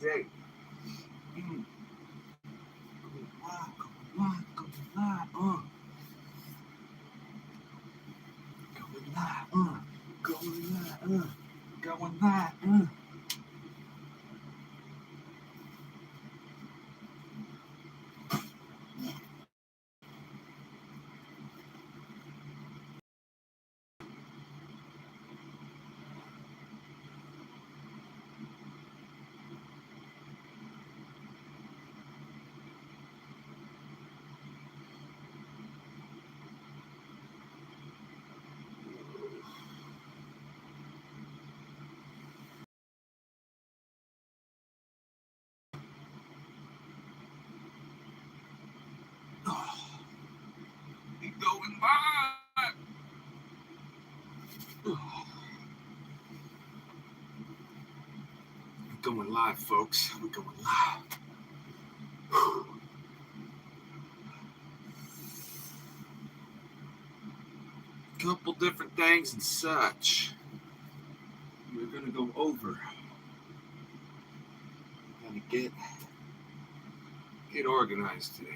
day. Mm. Going live, going live, going live, going live, We going live. We're going live, folks. We're going live. Couple different things and such. We're gonna go over. Gotta get organized today.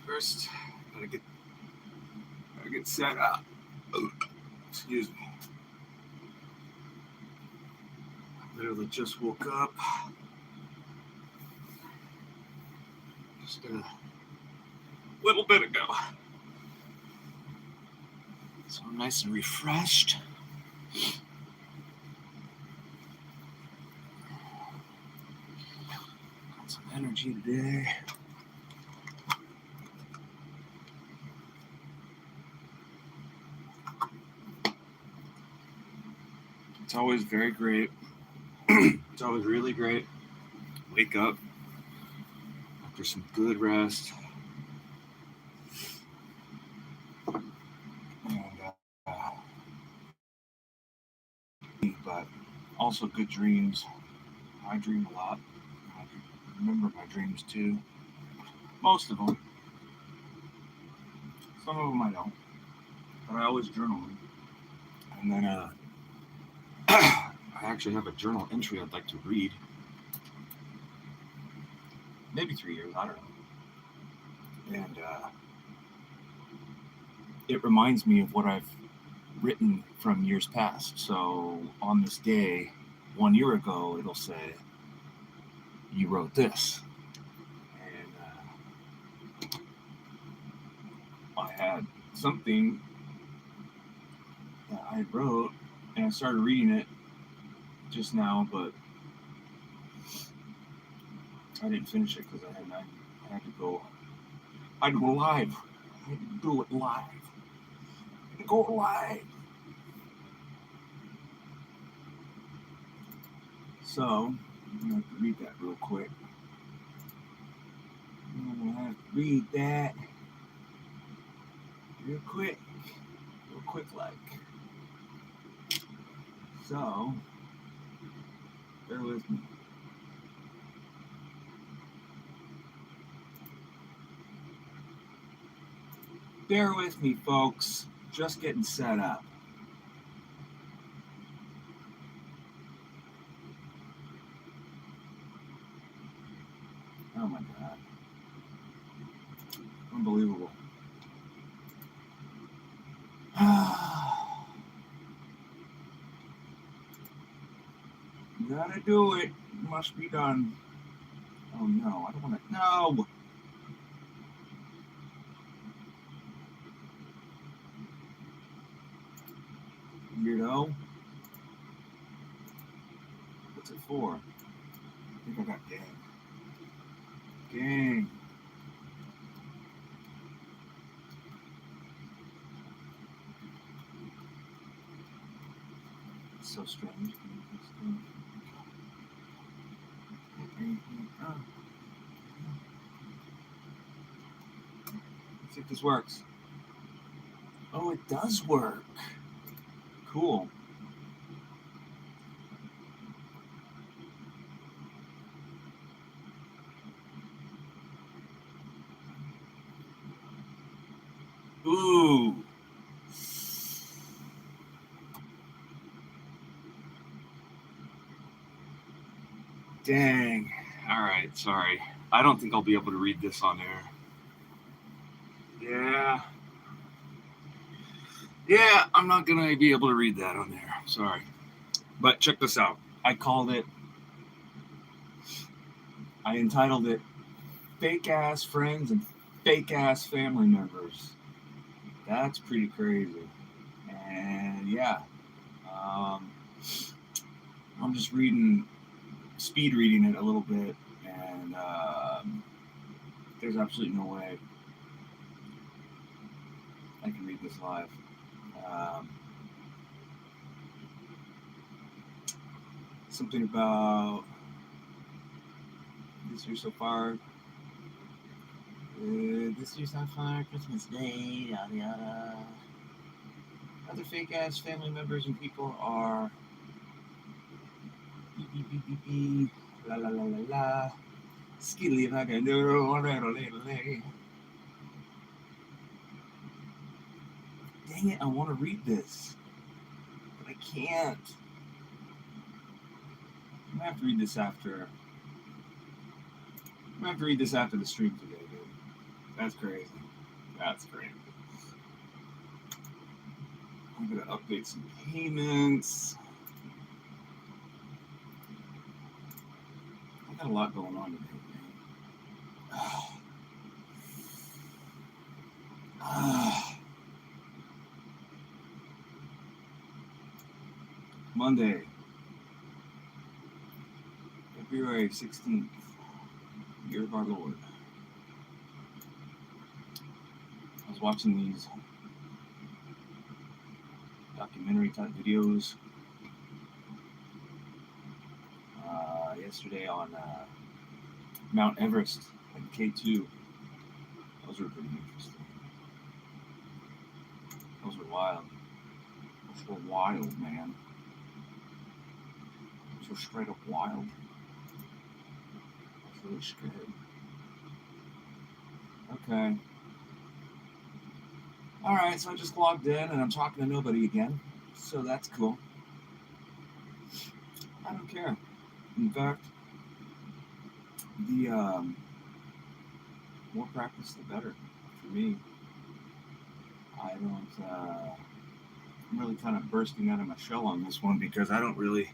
First, gotta get set up. Excuse me. Literally just woke up. Just a little bit ago. So I'm nice and refreshed. Got some energy today. It's always very great. It's always really great. Wake up after some good rest. But also good dreams. I dream a lot. I remember my dreams too. Most of them. Some of them I don't. But I always journal them. And then I actually have a journal entry I'd like to read. Maybe 3 years, I don't know. And it reminds me of what I've written from years past. So on this day, 1 year ago, it'll say, you wrote this. And I had something that I wrote, and I started reading it just now, but I didn't finish it because I had to go live. I had to do it live. I had to go live. So, I'm going to have to read that real quick. I'm going to have to read that real quick like. So, bear with me. Bear with me, folks. Just getting set up. Oh my God. Unbelievable. You gotta do it. It must be done. Oh no, I don't want to. No! Weirdo. What's it for? I think I got gang. Gang. It's so strange. Let's see if this works. Oh, it does work. Cool. Ooh. Dang. All right, sorry. I don't think I'll be able to read this on air. Yeah. Yeah, I'm not going to be able to read that on air. Sorry. But check this out. I entitled it Fake Ass Friends and Fake Ass Family Members. That's pretty crazy. And yeah, um, I'm just speed reading it a little bit, and there's absolutely no way I can read this live. Something about this year so far. This year so far, Christmas Day, yada yada. Other fake ass family members and people are beep beep beep beep beep, la la la la la, skilly like a no, dang it, I want to read this, but I can't. I'm gonna have to read this after. I'm gonna have to read this after the stream today, dude. That's crazy. That's crazy. I'm gonna update some payments. I got a lot going on today, man. Monday, February 16th, year of our Lord. I was watching these documentary type videos yesterday on Mount Everest and K2. Those were pretty interesting. Those were wild. Those were wild, man. Those were straight up wild. I was really scared. Okay. Alright, so I just logged in and I'm talking to nobody again. So that's cool. I don't care. In fact, the more practice, the better for me. I'm really kind of bursting out of my shell on this one because I don't really,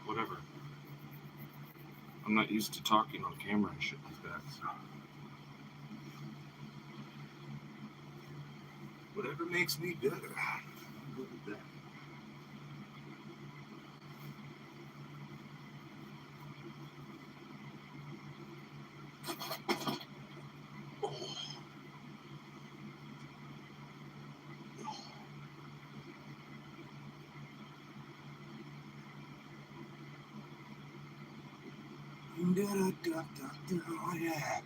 whatever. I'm not used to talking on camera and shit like that, so. Whatever makes me better, I'm good with that. Yeah.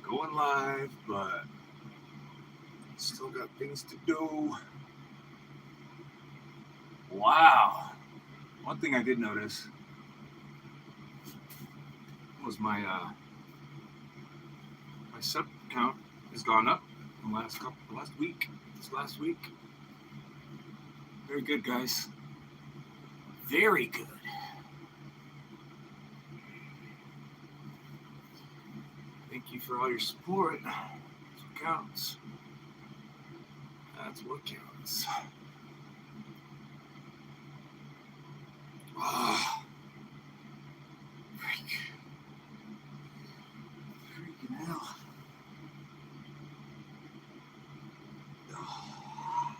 Going live, but still got things to do. Wow. One thing I did notice was my sub count has gone up this last week. Very good, guys. Very good. Thank you for all your support. That's what counts. That's what counts. Oh, freaking hell. Oh.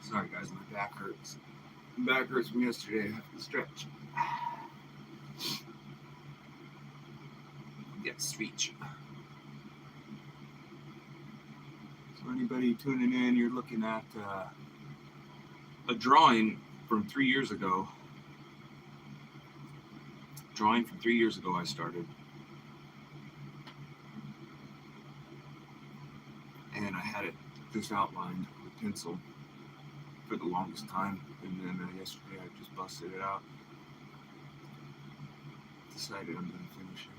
Sorry, guys, my back hurts. My back hurts from yesterday. I have to stretch. get switch. So anybody tuning in, you're looking at a drawing from 3 years ago. Drawing from 3 years ago I started. And I had it just outlined with pencil for the longest time. And then yesterday I just busted it out. Decided I'm going to finish it.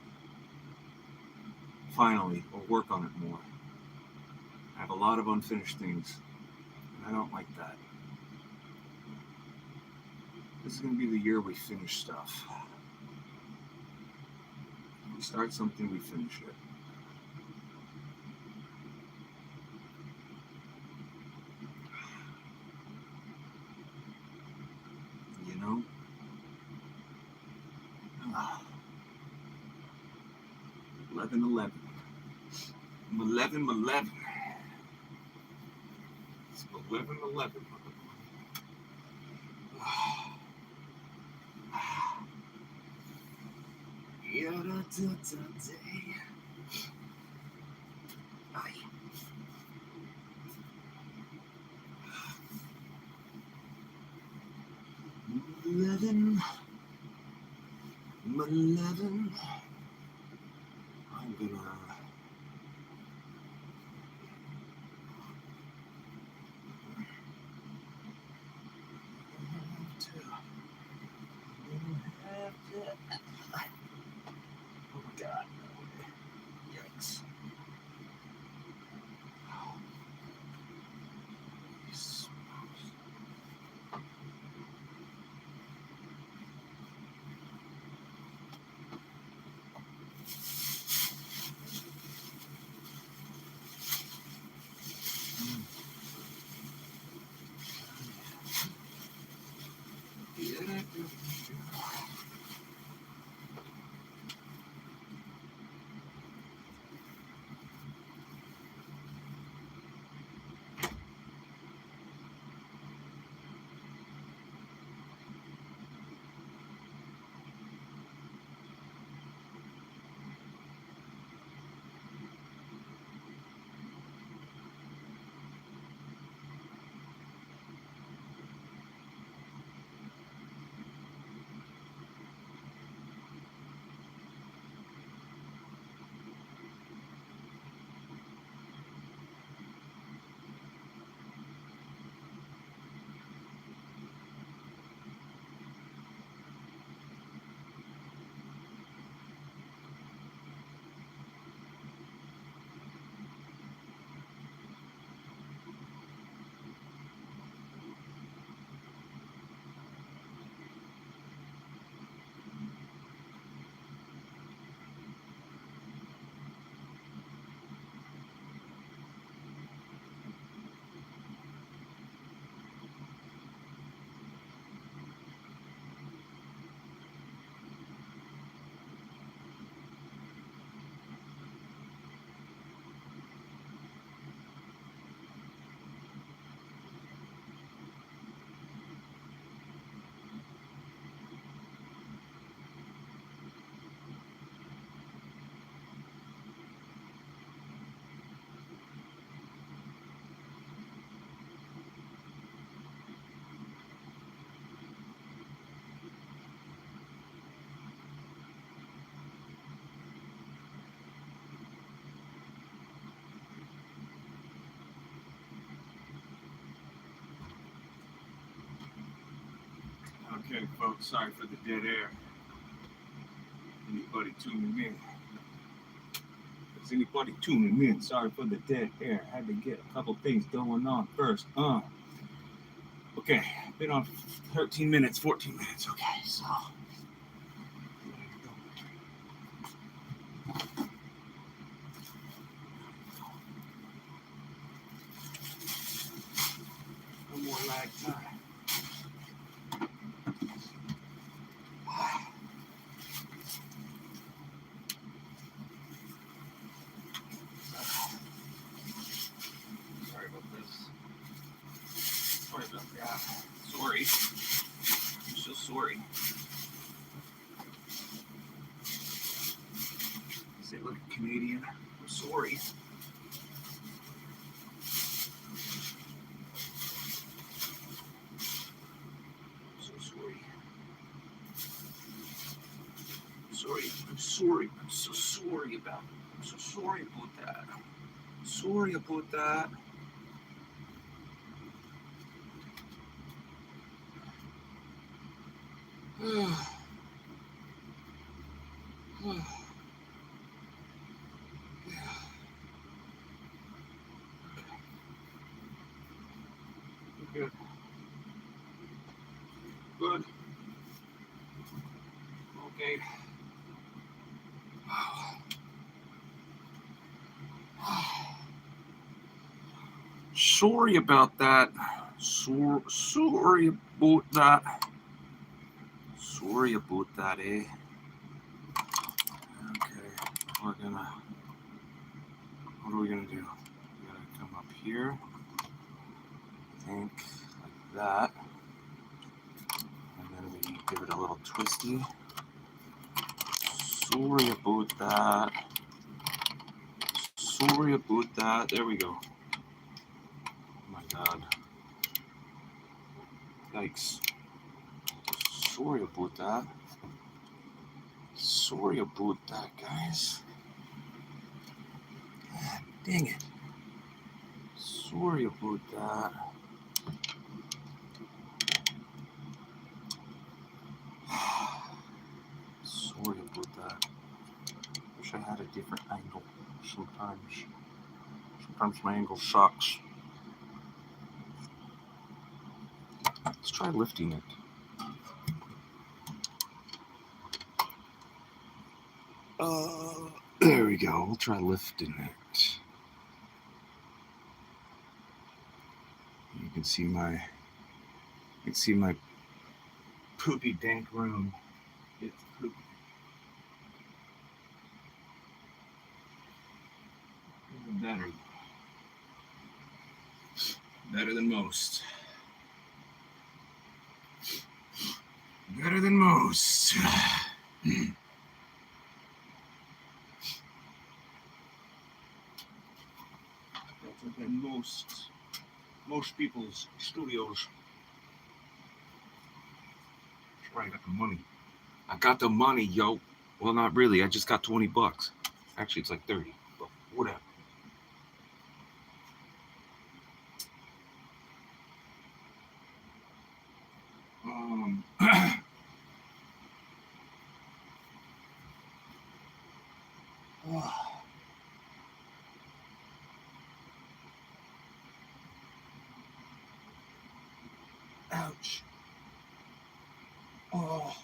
Finally, we'll work on it more. I have a lot of unfinished things, and I don't like that. This is going to be the year we finish stuff. We start something, we finish it. You know? 11-11. I'm 11-11. It's 11-11. I'm gonna oh my God. Yikes. Okay, folks, sorry for the dead air. Anybody tuning in? Is anybody tuning in? Sorry for the dead air. Had to get a couple things going on first. Okay, been on 13 minutes, 14 minutes. Okay, so. No more lag time. Sorry. I'm so sorry. Say, look, Canadian. I'm sorry. I'm so sorry about it. I'm so sorry about that. Sorry about that. Good. Good. Okay. Sorry about that. Sorry about that. Sorry about that, eh? Okay. What are we gonna do? We gotta come up here. I think like that. And then we give it a little twisty. Sorry about that. Sorry about that. There we go. Oh my God. Yikes. Sorry about that. Sorry about that, guys. God, dang it. Sorry about that. Sorry about that. Wish I had a different angle sometimes. Sometimes my angle sucks. Let's try lifting it. There we go. We'll try lifting it. You can see my poopy dank room. It's poopy. Better than most. Better than most. Better than most people's studios. That's right, I got the money. I got the money, yo. Well, not really. I just got $20. Actually, it's like 30, but whatever. Ouch. Oh.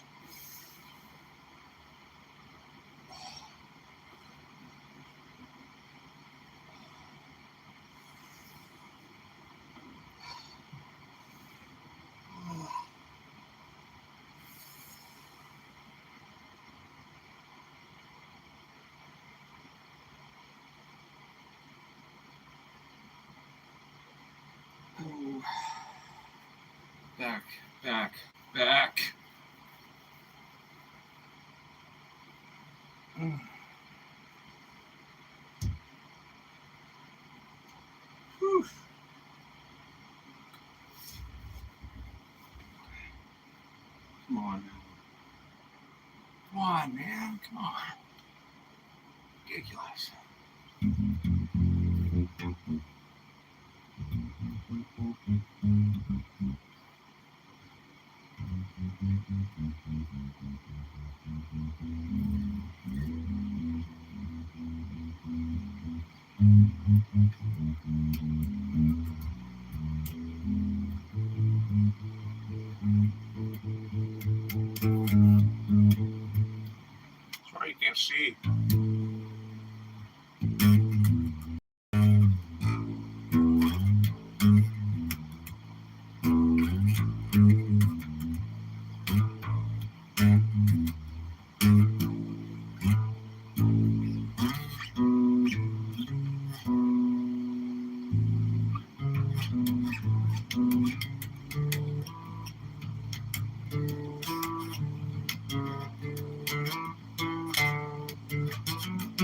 Oh. Back. Whew. Come on, man. Come on. Ridiculous. Sorry you can't see. Hey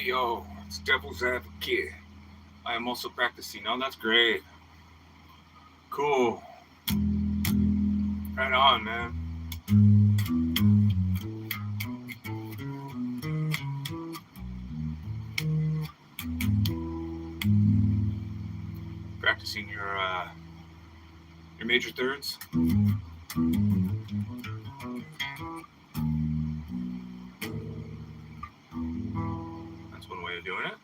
yo, it's Devil's Advocate. I am also practicing. Oh, that's great. Cool. Right on, man. Practicing your major thirds. That's one way of doing it.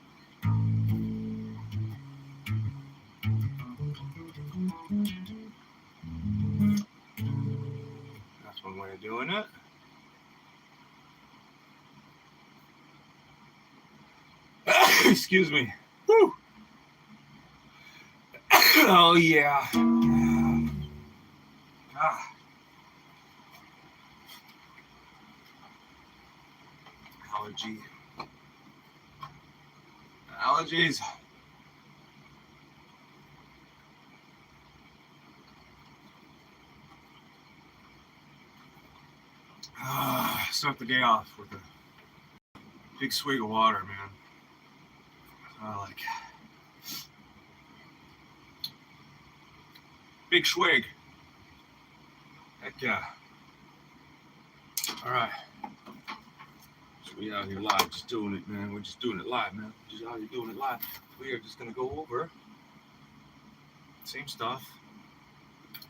That's one way of doing it. Excuse me. Whew. Oh yeah. Ah. Allergy. Allergies. Start the day off with a big swig of water, man. I like big swig. Heck yeah. All right. So we out here live, just doing it, man. We're just doing it live, man. Just out here doing it live. We are just gonna go over same stuff.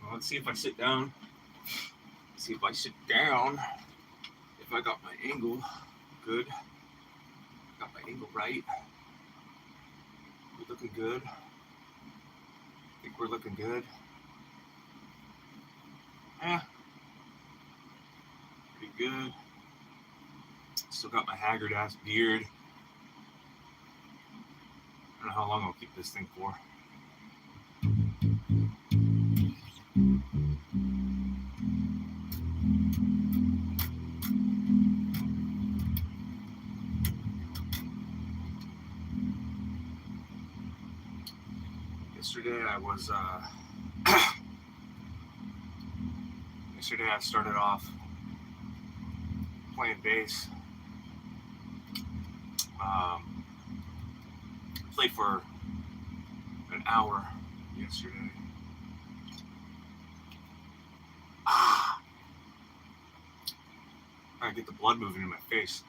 Well, let's see if I sit down. Let's see if I sit down. If I got my angle good. Got my angle right. We're looking good. I think we're looking good. Yeah. Pretty good. Still got my haggard ass beard. I don't know how long I'll keep this thing for. Yesterday I started off playing bass. Played for an hour yesterday. I get the blood moving in my face.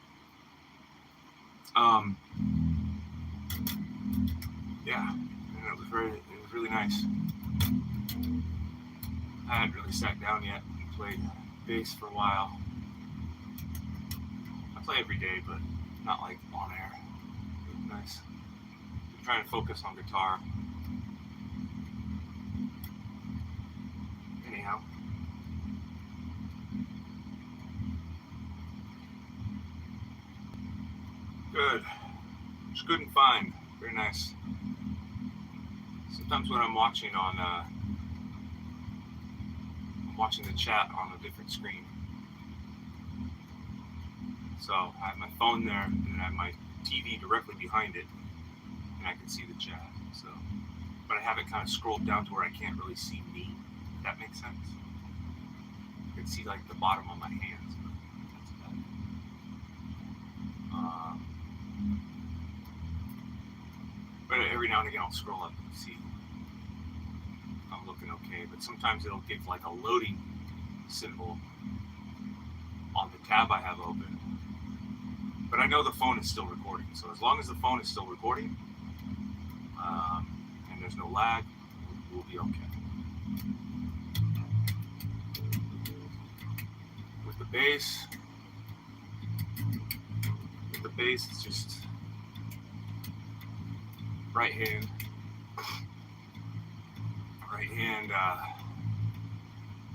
Yeah, and it was really nice. I hadn't really sat down yet and played bass for a while. I play every day, but not like on air. It was nice. I'm trying to focus on guitar. Anyhow. Good. It's good and fine. Very nice. Sometimes when I'm watching the chat on a different screen. So I have my phone there, and I have my TV directly behind it, and I can see the chat. So, but I have it kind of scrolled down to where I can't really see me. If that makes sense. I can see like the bottom of my hands. But that's about it. But every now and again I'll scroll up and see I'm looking okay. But sometimes it'll give like a loading symbol on the tab I have open. But I know the phone is still recording. So as long as the phone is still recording, and there's no lag, we'll be okay. With the bass, it's just right hand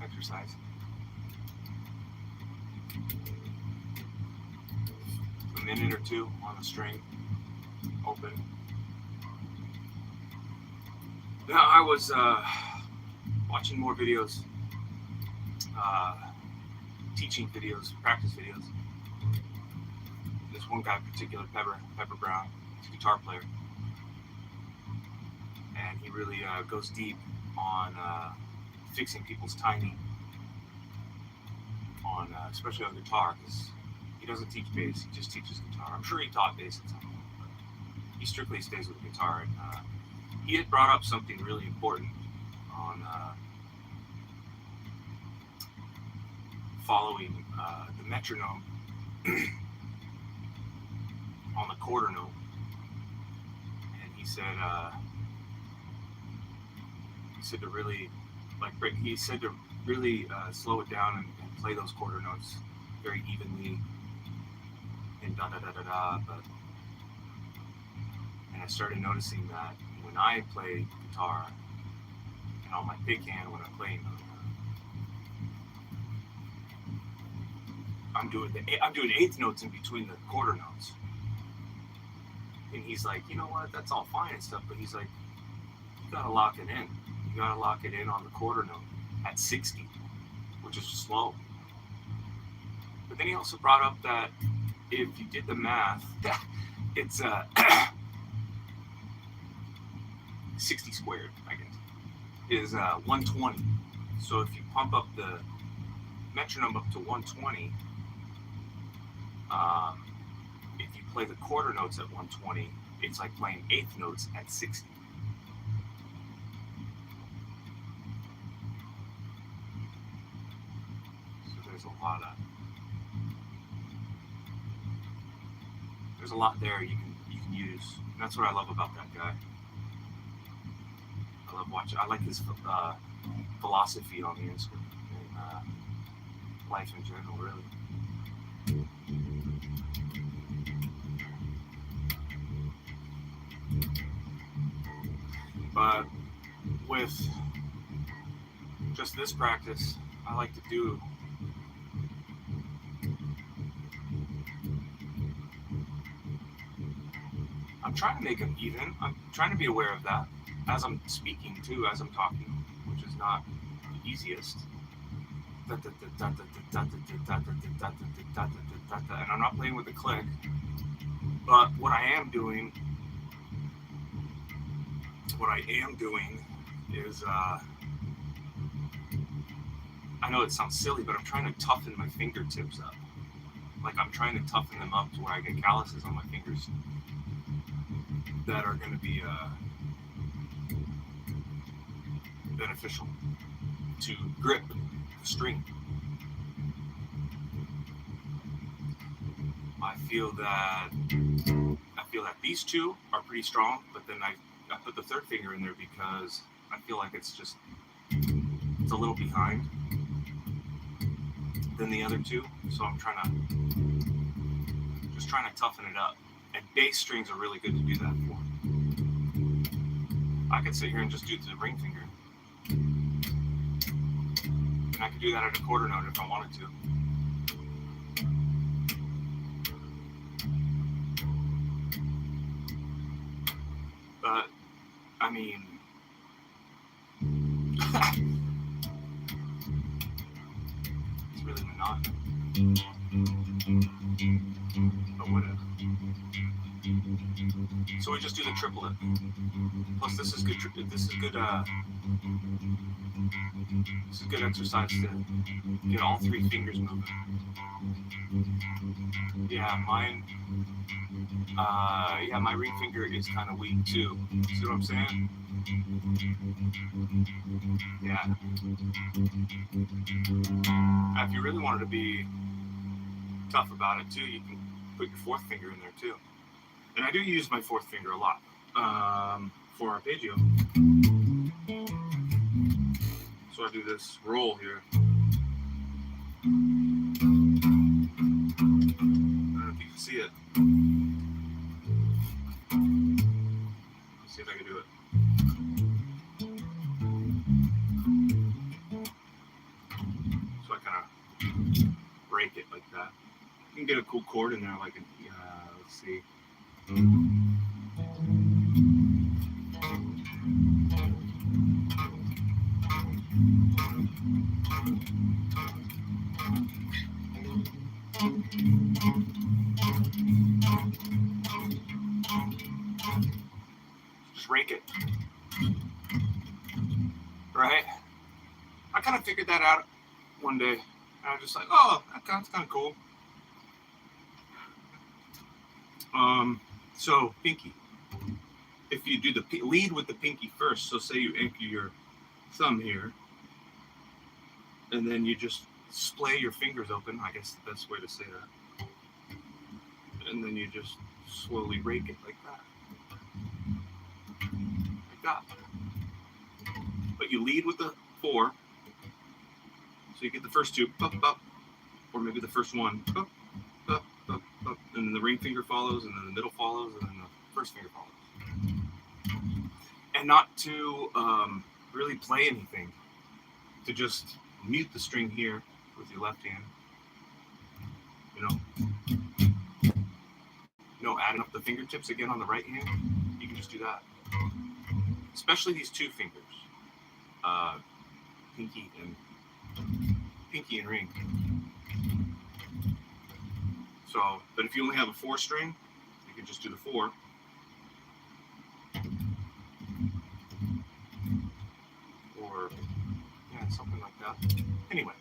exercise. A minute or two on the string, open. Now I was watching more videos teaching videos, practice videos. This one guy in particular, Pepper Brown, he's a guitar player, and he really goes deep on fixing people's timing, on especially on guitar, because he doesn't teach bass, he just teaches guitar. I'm sure he taught bass at some point, but he strictly stays with the guitar. And he had brought up something really important on following the metronome on the quarter note, and he said to really slow it down and play those quarter notes very evenly and da da da da da. And I started noticing that when I play guitar and on my pick hand when I'm playing, I'm doing eighth notes in between the quarter notes. And he's like, you know what? That's all fine and stuff, but he's like, you gotta lock it in. You gotta lock it in on the quarter note at 60, which is slow. But then he also brought up that if you did the math, it's 60 squared, I guess, is 120. So if you pump up the metronome up to 120, if you play the quarter notes at 120, it's like playing eighth notes at 60. So there's a lot there you can use. And that's what I love about that guy. I love watching. I like his philosophy on the instrument and life in general, really. But with just this practice, I like to do I'm trying to make them even. I'm trying to be aware of that as I'm speaking too, as I'm talking, which is not the easiest. And I'm not playing with the click, but what I am doing is I know it sounds silly, but I'm trying to toughen my fingertips up. Like I'm trying to toughen them up to where I get calluses on my fingers that are going to be beneficial to grip the string. I feel that these two are pretty strong, but then I put the third finger in there because I feel like it's a little behind than the other two, so I'm trying to toughen it up. And bass strings are really good to do that for. I could sit here and just do the ring finger, and I could do that at a quarter note if I wanted to. But I mean, it's really monotonous. But whatever. So we just do the triplet. Plus, this is good. This is good exercise to get all three fingers moving. Yeah, mine. My ring finger is kind of weak too. See what I'm saying? Yeah. If you really wanted to be tough about it too, you can put your fourth finger in there too. And I do use my fourth finger a lot for arpeggio. So I do this roll here. I don't know if you can see it. Let's see if I can do it. So I kind of break it like that. You can get a cool chord in there, like let's see. Just rake it. Right? I kind of figured that out one day. And I was just like, oh, that's kind of cool. So pinky. If you do the lead with the pinky first, so say you anchor your thumb here, and then you just splay your fingers open. I guess the best way to say that. And then you just slowly rake it like that. Like that. But you lead with the 4. So you get the first 2, up, up, or maybe the first 1, up, up, up, up, and then the ring finger follows, and then the middle follows, and then the first finger follows. And not to really play anything, to just mute the string here with your left hand. Adding up the fingertips again on the right hand, you can just do that. Especially these 2 fingers, pinky and ring. So, but if you only have a 4 string, you can just do the 4. Or, yeah, something like that. Anyway.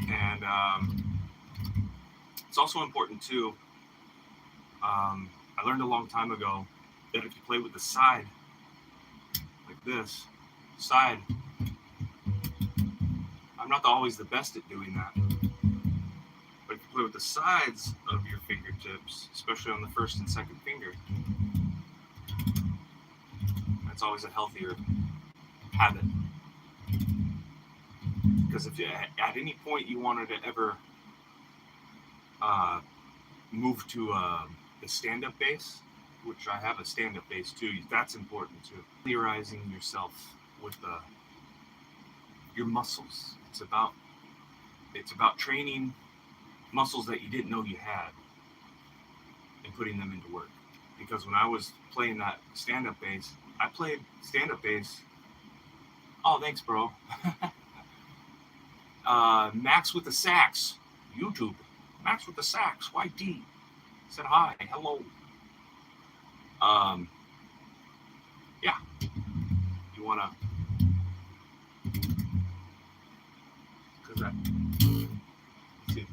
And it's also important too, I learned a long time ago that if you play with the side, like this, side, I'm not always the best at doing that. But if you play with the sides of your fingertips, especially on the first and second finger, that's always a healthier habit. Because if you, at any point you wanted to ever move to the stand-up bass, which I have a stand-up bass too, that's important too. Familiarizing yourself with your muscles. It's about training muscles that you didn't know you had and putting them into work. Because when I was playing that stand-up bass, I played stand-up bass. Oh, thanks, bro. Max with the Sax, YouTube. Max with the Sax, YT. Said hi, hello. Yeah. You wanna? Cause that. See.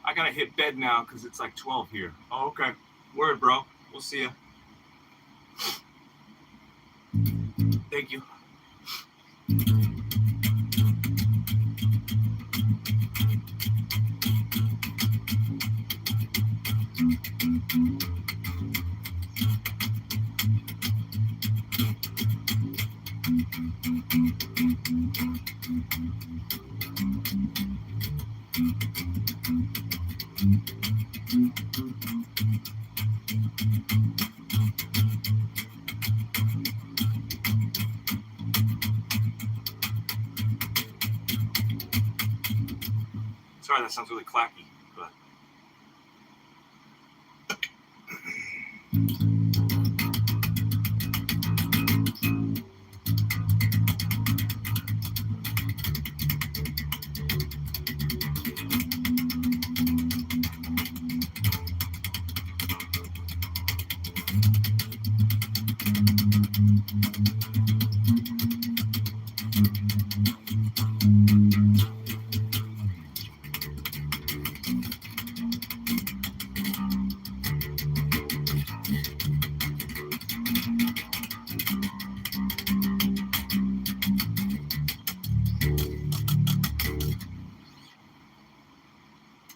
I gotta hit bed now because it's like 12 here. Oh, okay. Word, bro. We'll see ya. Thank you. Sorry, that sounds really clacky, but.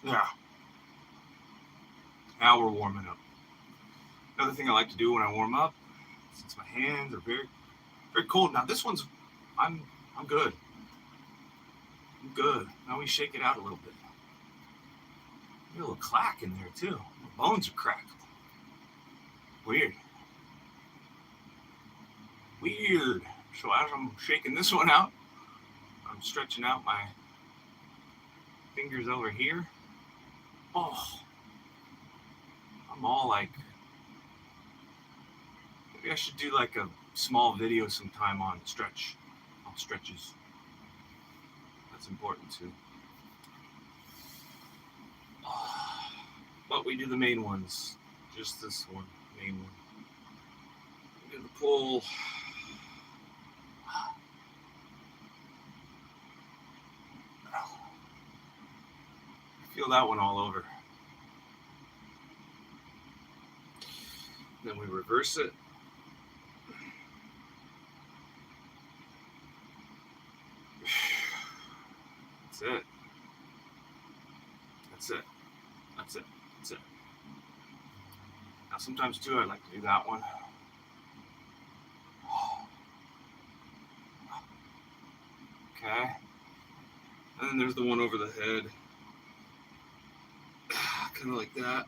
Yeah. Now we're warming up. Another thing I like to do when I warm up, since my hands are very, very cold. Now this one's, I'm good. I'm good. Now we shake it out a little bit. Got a little clack in there too. My bones are cracked. Weird. Weird. So as I'm shaking this one out, I'm stretching out my fingers over here. Oh, I'm all like, maybe I should do like a small video sometime on stretches. That's important too. But we do the main ones. Just this one, main one. We do the pull. Feel that one all over. Then we reverse it. That's it. That's it. That's it. That's it. Now sometimes too I like to do that one. Okay. And then there's the one over the head. Kind of like that.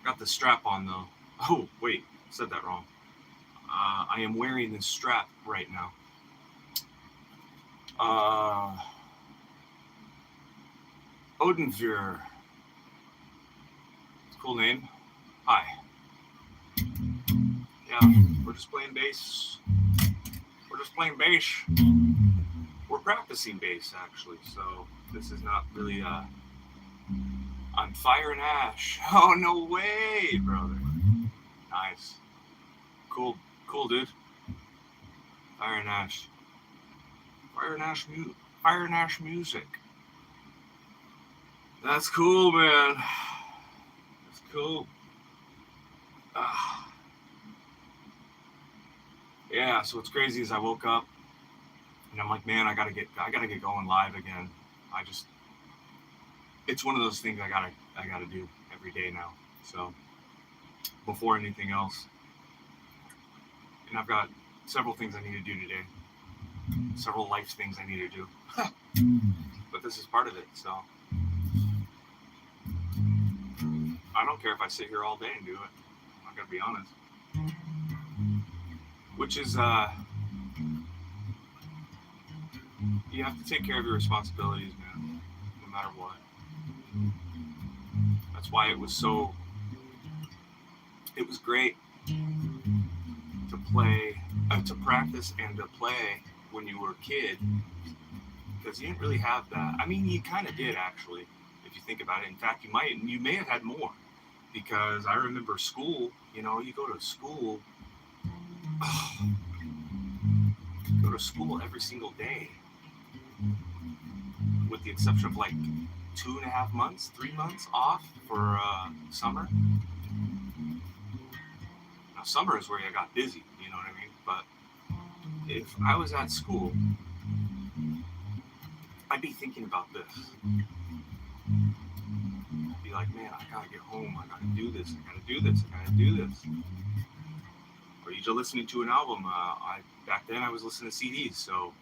Got the strap on though. Oh, wait, said that wrong. I am wearing this strap right now. Odenvir. It's a cool name. Hi. Yeah, we're just playing bass. We're just playing bass. We're practicing bass actually, so this is not really I'm Fire and Ash. Oh, no way, brother. Nice. Cool, dude. Fire and Ash. Fire and Ash music. That's cool, man. That's cool. Yeah, so what's crazy is I woke up and I'm like, man, I gotta get going live again. It's one of those things I gotta do every day now. So before anything else, and I've got several things I need to do today, several life things I need to do, but this is part of it. So I don't care if I sit here all day and do it. I gotta be honest. Which is you have to take care of your responsibilities, man, no matter what. That's why it was great to play, to practice and to play when you were a kid, because you didn't really have that. I mean, you kind of did actually, if you think about it. In fact, you may have had more, because I remember school. You know, you go to school every single day, with the exception of like 2.5 months, 3 months off for summer. Now, summer is where I got busy, you know what I mean? But if I was at school, I'd be thinking about this. I'd be like, man, I gotta get home. I gotta do this. I gotta do this. I gotta do this. Or you're just listening to an album. Back then I was listening to CDs, so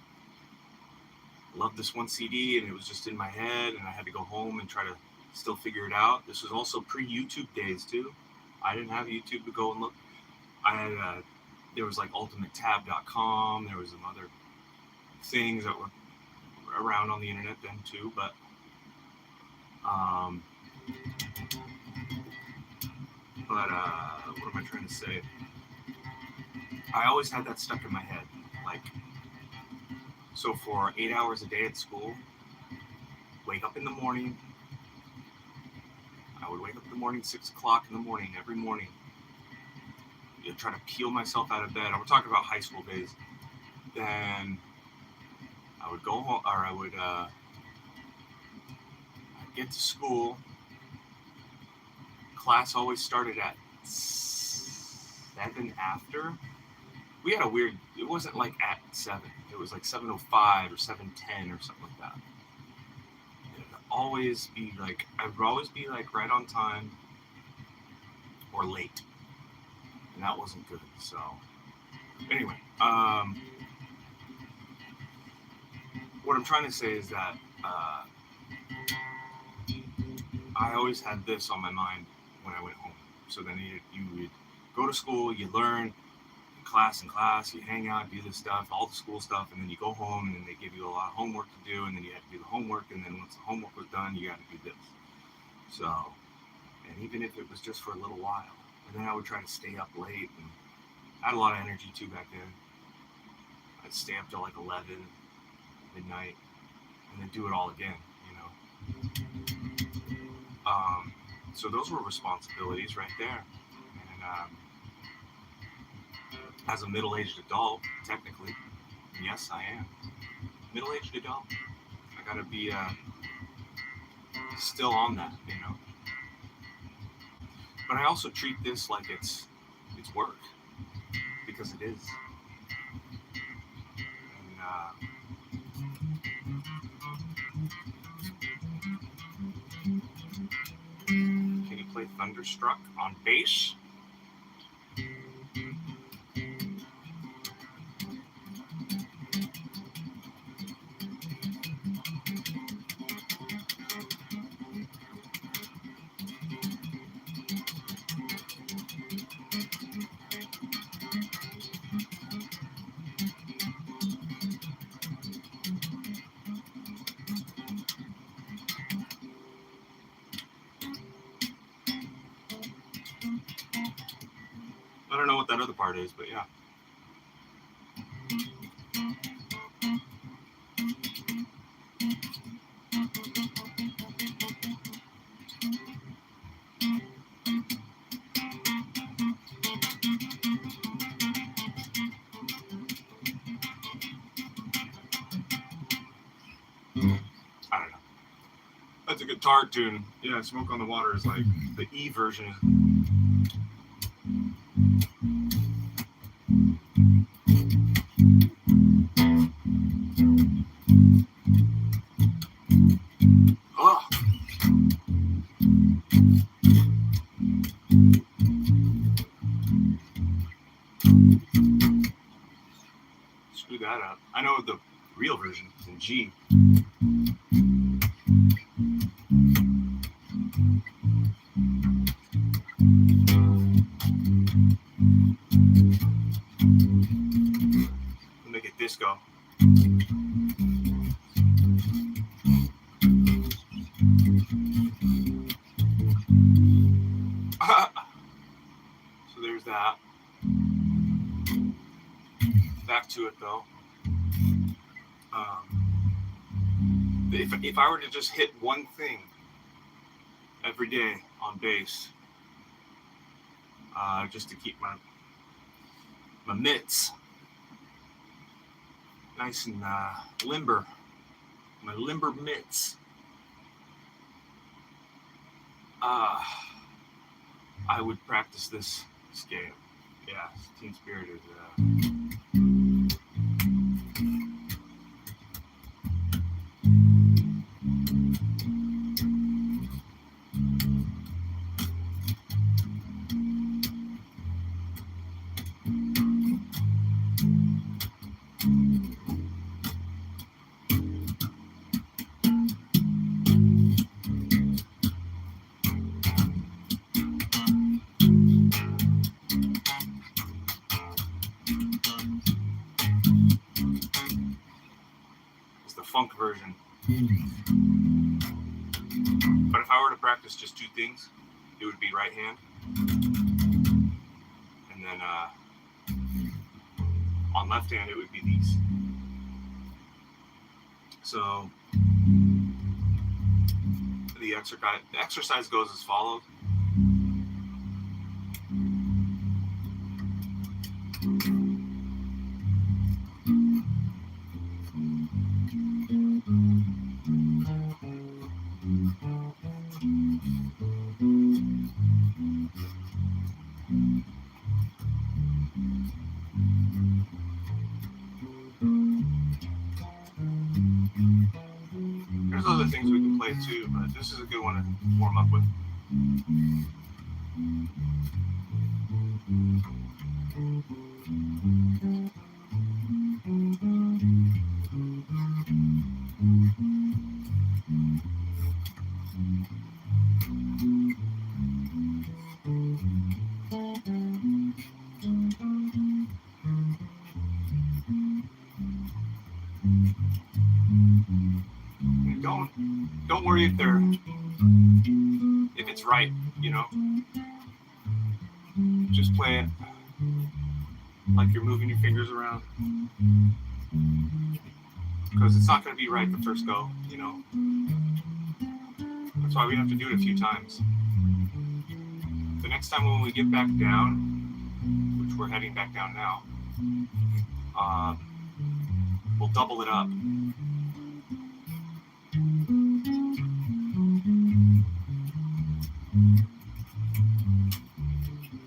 I loved this one CD, and it was just in my head, and I had to go home and try to still figure it out. This was also pre-YouTube days too. I didn't have YouTube to go and look. I had there was like ultimatetab.com. There was some other things that were around on the internet then too, but what am I trying to say? I always had that stuck in my head. Like, so for 8 hours a day at school, wake up in the morning. I would wake up in the morning, 6 o'clock in the morning, every morning. I'd try to peel myself out of bed. We're talking about high school days. Then I would go home, or I would I'd get to school. Class always started at 7 after. We had a weird, it wasn't like at 7. It was like 7:05 or 7:10 or something like that. And always be like right on time or late, and that wasn't good. So anyway, what I'm trying to say is that I always had this on my mind when I went home. So then you would go to school, you learn class, you hang out, do this stuff, all the school stuff, and then you go home, and then they give you a lot of homework to do, and then you have to do the homework, and then once the homework was done, you got to do this. So, and even if it was just for a little while, and then I would try to stay up late, and I had a lot of energy too back then. I'd stay up till like 11, midnight, and then do it all again, you know. So those were responsibilities right there. And as a middle-aged adult, technically, yes, I am. Middle-aged adult. I gotta be still on that, you know. But I also treat this like it's work, because it is. And can you play Thunderstruck on bass? I don't know what that other part is, but yeah. I don't know. That's a guitar tune. Yeah, Smoke on the Water is like the E version. Oh. Screw that up. I know the real version is in G. We'll make it disco. So there's that. Back to it though. If I were to just hit one thing every day on bass, just to keep my mitts nice and limber, my limber mitts, I would practice this scale. Yeah, Teen Spirit is the funk version. But if I were to practice just two things, it would be right hand, and then on left hand it would be these. So the exercise goes as follows. There's other things we can play too, but This is a good one to warm up with. Don't worry if it's right, you know. Just play it like you're moving your fingers around, because it's not going to be right the first go, you know. That's why we have to do it a few times. The next time when we get back down, which we're heading back down now, we'll double it up.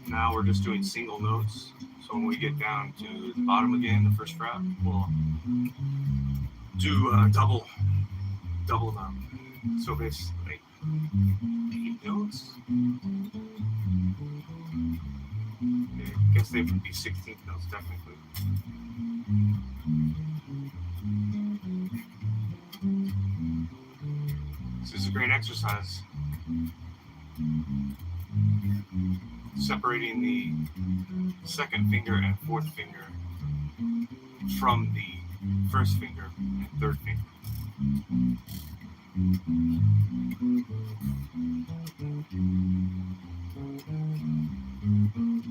Now we're just doing single notes. So when we get down to the bottom again, the first fret, we'll do double them up. So basically, 8 notes. I guess they would be 16th notes technically. This is a great exercise. Separating the second finger and fourth finger from the first finger and third finger.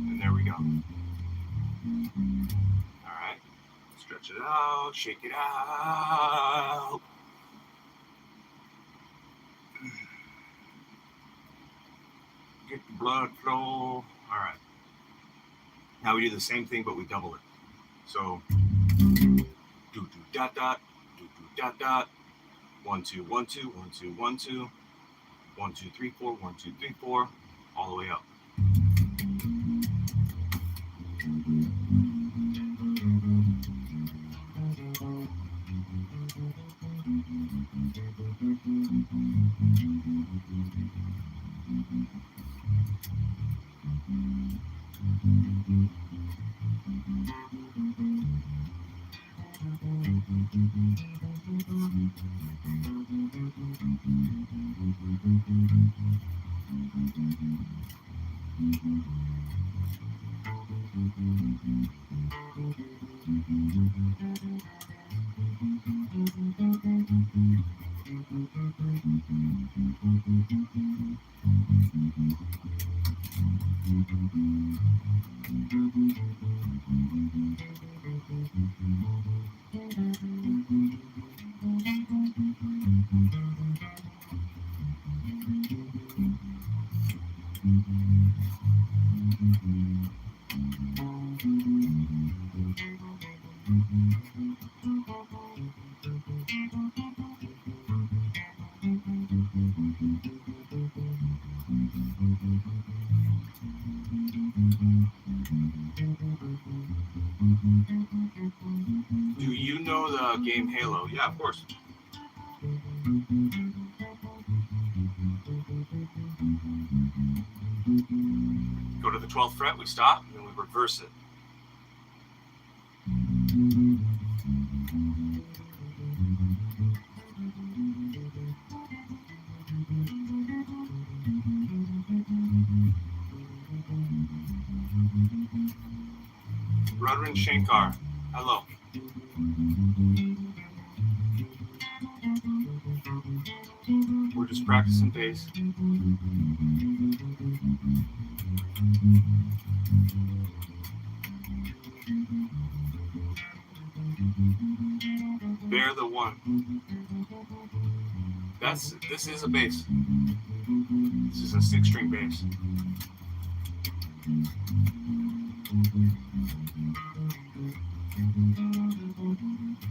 And there we go. All right. Stretch it out, shake it out. Get the blood flow. All right. Now we do the same thing, but we double it. So, do dot dot, do dot dot. 1 2 1 2 1 2 1 2 1 2 3 4 1 2 3 4, all the way up. Do you know the game Halo? Yeah, of course. Go to the 12th fret, we stop, and then we reverse it. Rudran Shankar, hello. We're just practicing bass. Bear the one. This is a bass. This is a 6-string bass.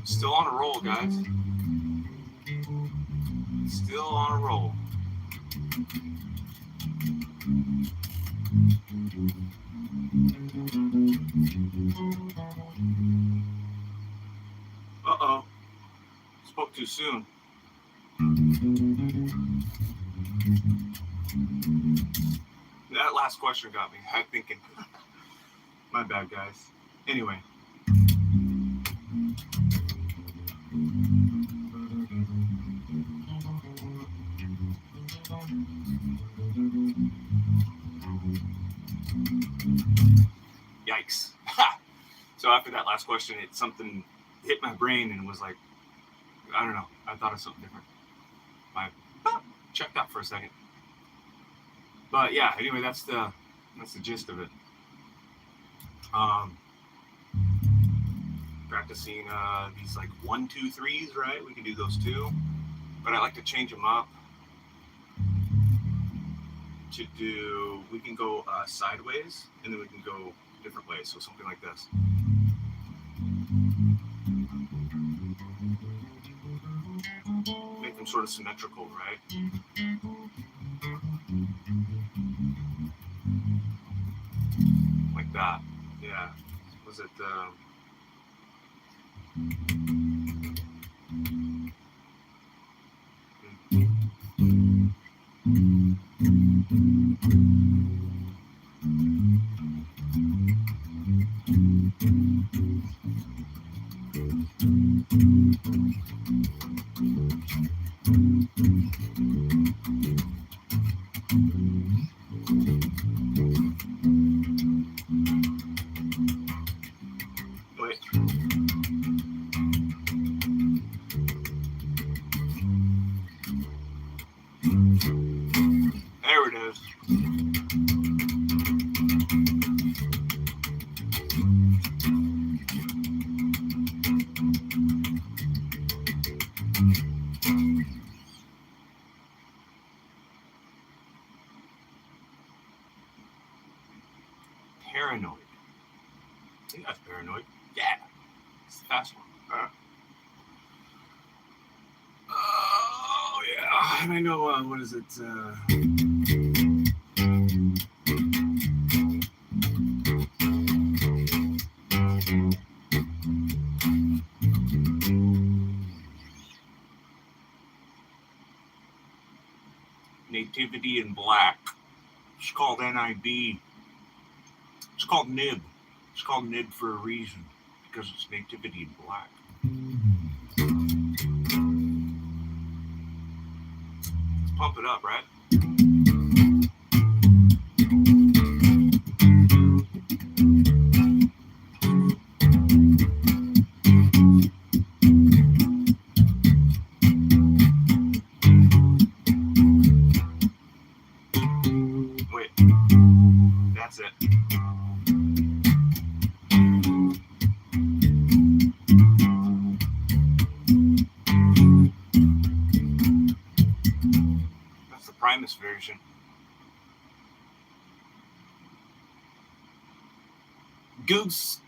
Still on a roll, guys. Still on a roll. Uh-oh. Spoke too soon. That last question got me. I'm thinking. My bad, guys. Anyway. Yikes. So after that last question, something hit my brain and was like, I don't know. I thought of something different. I checked out for a second. But yeah, anyway, that's the gist of it. Practicing these like 1, 2, 3s, right? We can do those too, but I like to change them up to do. We can go sideways, and then we can go different ways. So something like this. Make them sort of symmetrical, right? Like that. Yeah. Was it? Wait. There it is. Paranoid. I think that's paranoid. Yeah. It's the fast one. Oh, yeah. And I know, what is it? Nativity in Black. It's called NIB. It's called NIB. It's called NIB for a reason, because it's Nativity in Black. Let's pump it up, right? Wait. That's it. That's the Primus version. Goog's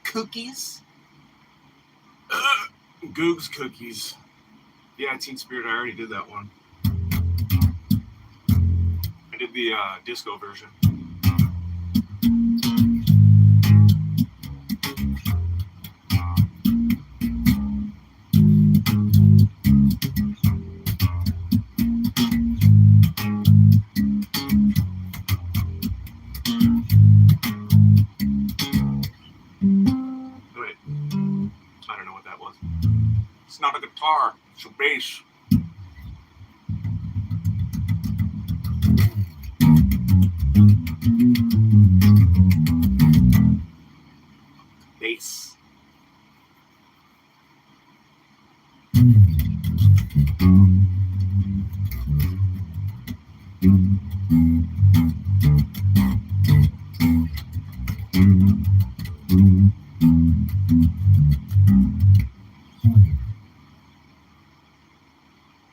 cookies. Goog's cookies. Yeah, Teen Spirit. I already did that one. I did the disco version. Wait, I don't know what that was. It's not a guitar, it's a bass. Bass.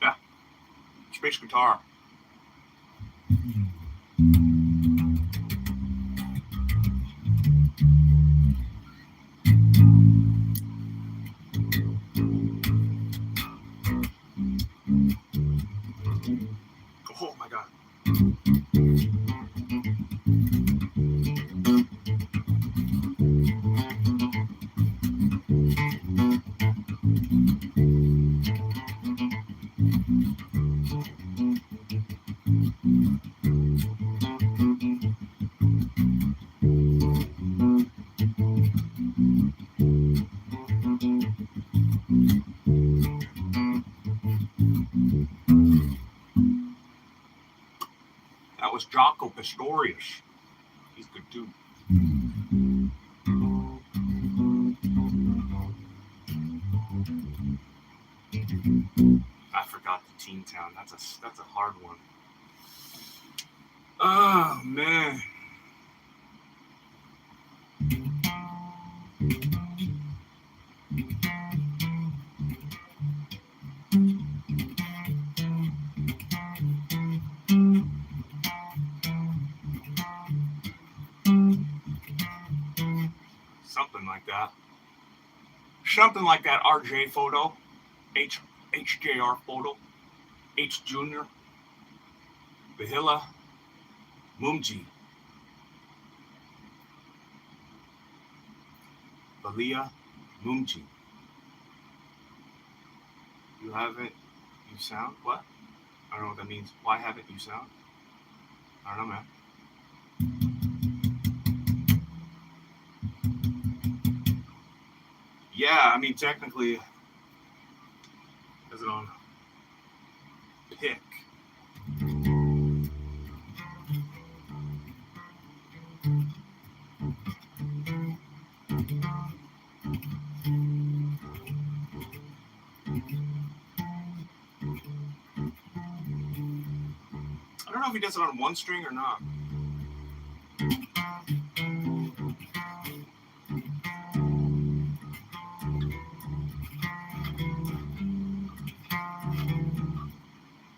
Yeah, space guitar. Oh my God. was Jaco Pastorius. He's good too. I forgot the Teen Town. That's a hard one. Oh man. Something like that. Something like that RJ photo. HJR photo. H Junior. Bahila. Mumji. Balia. Mumji. You haven't. You sound? What? I don't know what that means. Why haven't you sound? I don't know, man. Yeah, I mean, technically, is it on pick? I don't know if he does it on one string or not.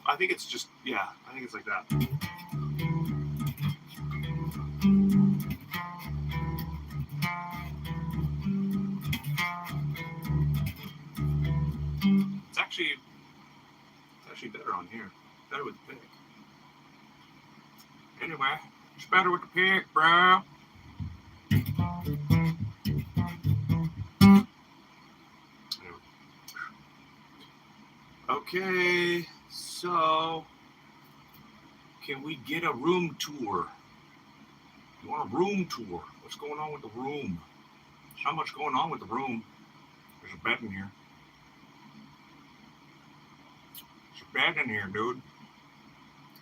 I think it's just, yeah, I think it's like that. It's actually better on here. Better with the pick. Anyway, it's better with the pick, bro. Okay, so can we get a room tour? You want a room tour? What's going on with the room? There's not much going on with the room. There's a bed in here. There's a bed in here, dude.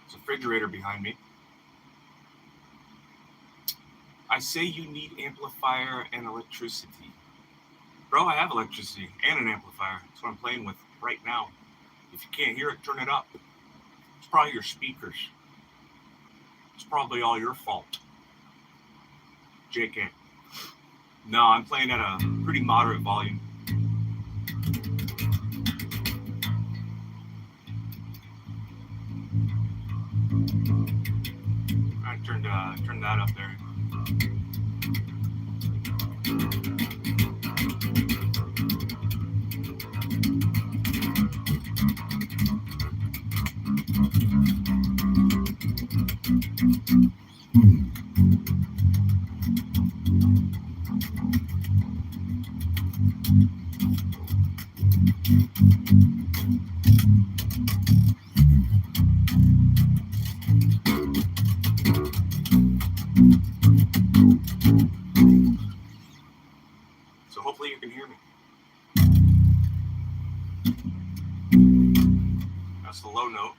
There's a refrigerator behind me. I say you need amplifier and electricity. Bro, I have electricity and an amplifier. That's what I'm playing with right now. If you can't hear it, turn it up. It's probably your speakers. It's probably all your fault. JK. No, I'm playing at a pretty moderate volume. I turned that up there. So hopefully you can hear me. That's the low note.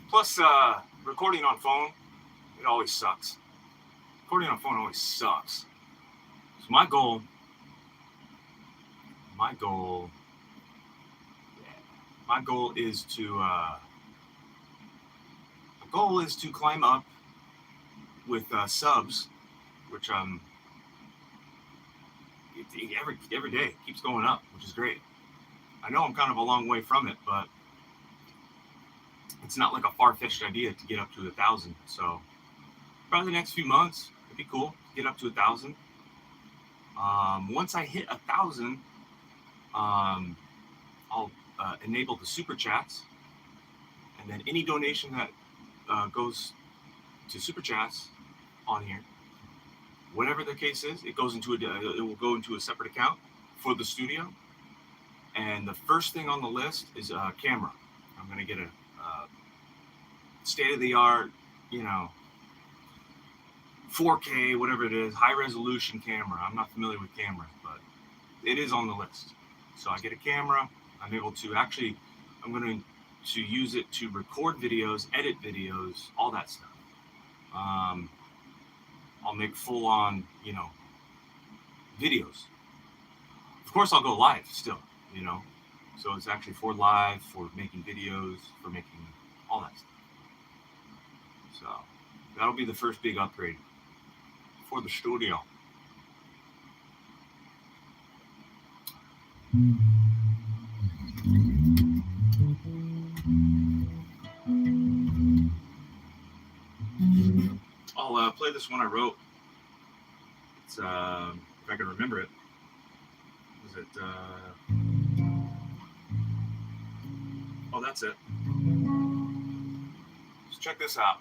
Plus, recording on phone, it always sucks. Recording on phone always sucks. So my goal is to climb up with subs, which every day keeps going up, which is great. I know I'm kind of a long way from it, but it's not like a far-fetched idea to get up to 1,000. So probably the next few months, it'd be cool to get up to 1,000. Once I hit 1,000, I'll enable the super chats, and then any donation that goes to super chats on here, whatever the case is, it will go into a separate account for the studio. And the first thing on the list is a camera. I'm gonna get a state-of-the-art, 4K, whatever it is, high-resolution camera. I'm not familiar with cameras, but it is on the list. So I get a camera. I'm able to actually, I'm going to use it to record videos, edit videos, all that stuff. I'll make full on, videos. Of course, I'll go live still, So it's actually for live, for making videos, for making all that stuff. So that'll be the first big upgrade for the studio. I'll play this one I wrote. It's if I can remember it. Was it? Oh, that's it. Just check this out.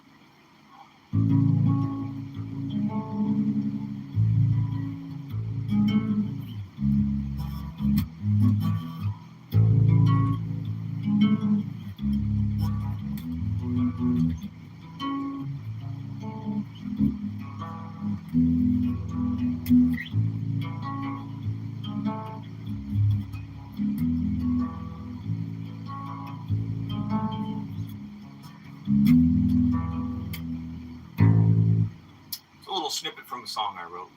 It's a little snippet from the song I wrote.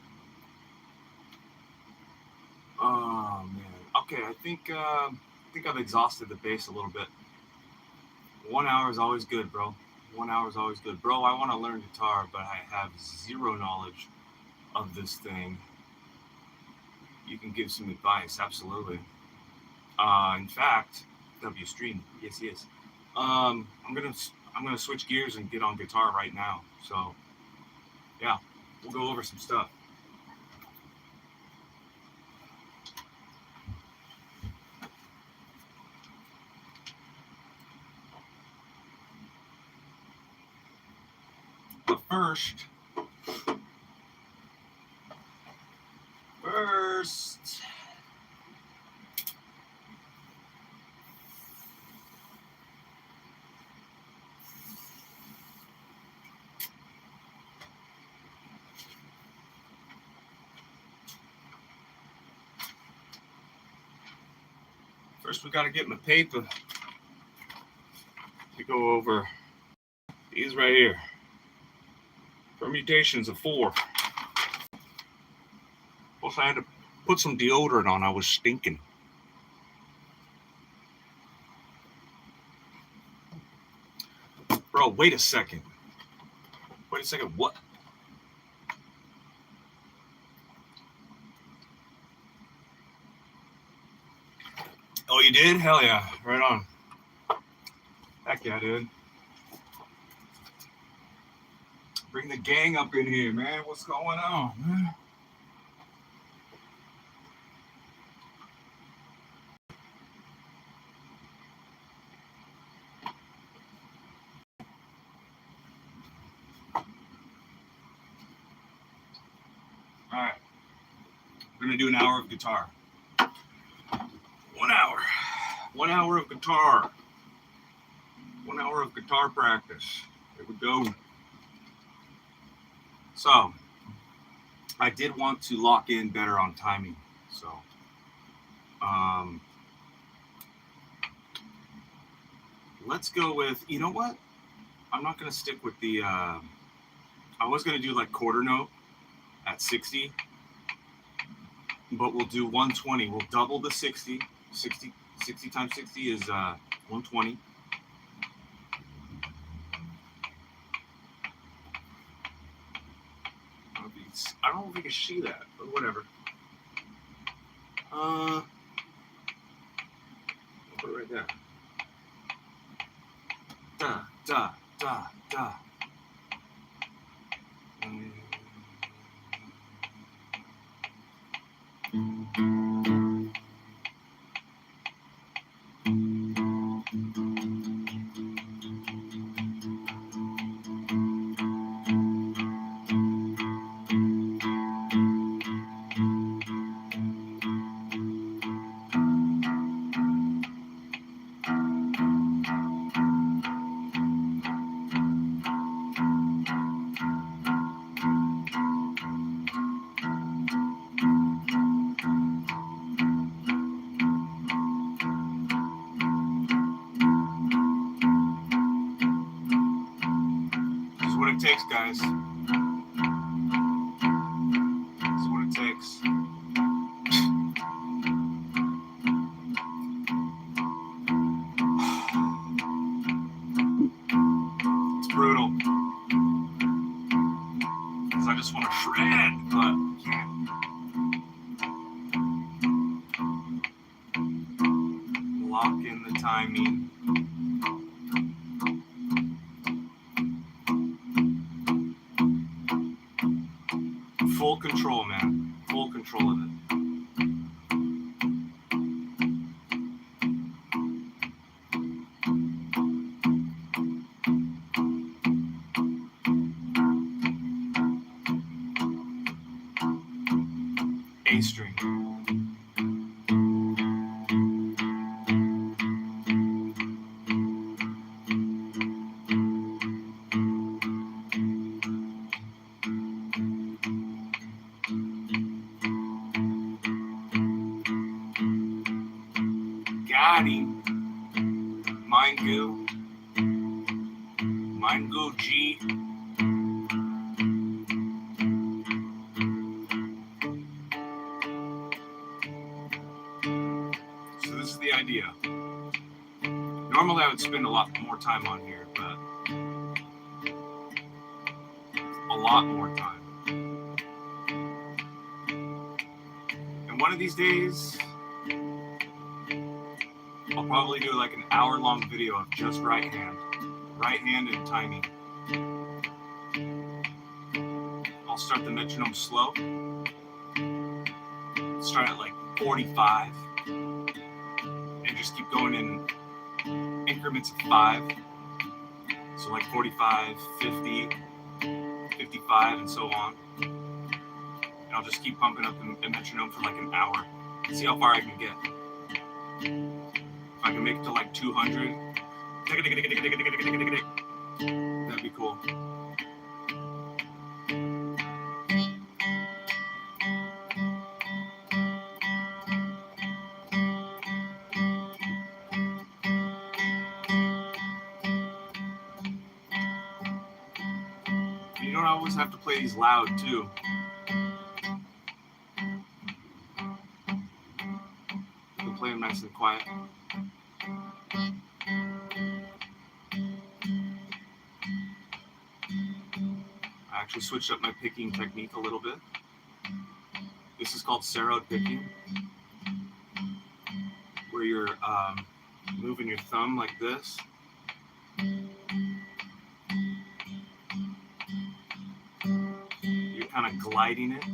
Oh man. Okay, I think I've exhausted the bass a little bit. 1 hour is always good, bro. 1 hour is always good, bro. I want to learn guitar, but I have zero knowledge of this thing. You can give some advice, absolutely. In fact, W Stream, yes. I'm gonna switch gears and get on guitar right now. So, yeah, we'll go over some stuff. But first, we got to get my paper to go over these right here. Permutations of 4. Plus, I had to put some deodorant on. I was stinking. Bro, wait a second. What? Oh, you did? Hell yeah. Right on. Heck yeah, dude. Bring the gang up in here, man. What's going on, man? All right. We're going to do an hour of guitar. 1 hour. 1 hour of guitar. 1 hour of guitar practice. Here we go. So, I did want to lock in better on timing. So, let's go with, you know what? I'm not going to stick with the, I was going to do like quarter note at 60, but we'll do 120. We'll double the 60. 60 times 60 is 120. I don't know if we can see that, but whatever. I'll put it right there. Da, da, da, da. takes, guys. That's what it takes. It's brutal. Because I just want to shred, but can't. Lock in the timing. Full control, man. Full control of it. A string. Got him. Mind goo. Mind goo G. So this is the idea. Normally I would spend a lot more time on here, but a lot more time. And one of these days, I'll probably do like an hour-long video of just right hand and timing. I'll start the metronome slow. Start at like 45 and just keep going in increments of 5. So like 45, 50, 55, and so on. And I'll just keep pumping up the metronome for like an hour. See how far I can get. If I can make it to like 200, that'd be cool. You don't always have to play these loud too. You can play them nice and quiet. I actually switched up my picking technique a little bit. This is called serrowed picking, where you're moving your thumb like this. You're kind of gliding it.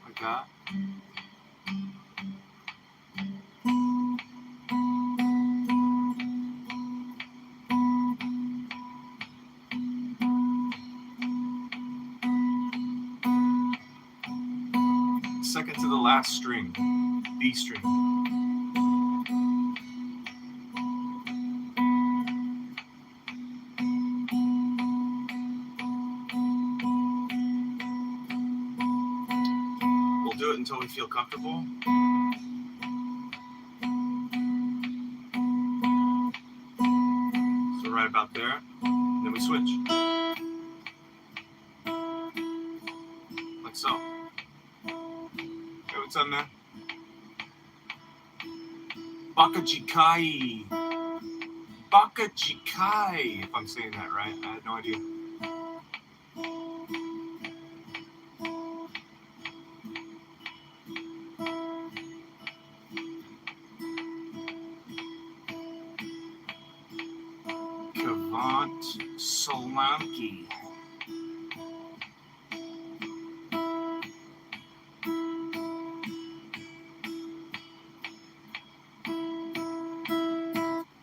Like that. Second to the last string, D string. We'll do it until we feel comfortable. So right about there, then we switch. Like so. Hey, what's up, man? Bakajikai. Bakajikai, if I'm saying that right. I had no idea. Kavant Solanki.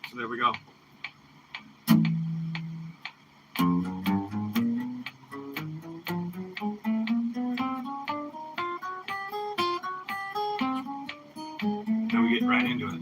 So there we go. Now we get right into it.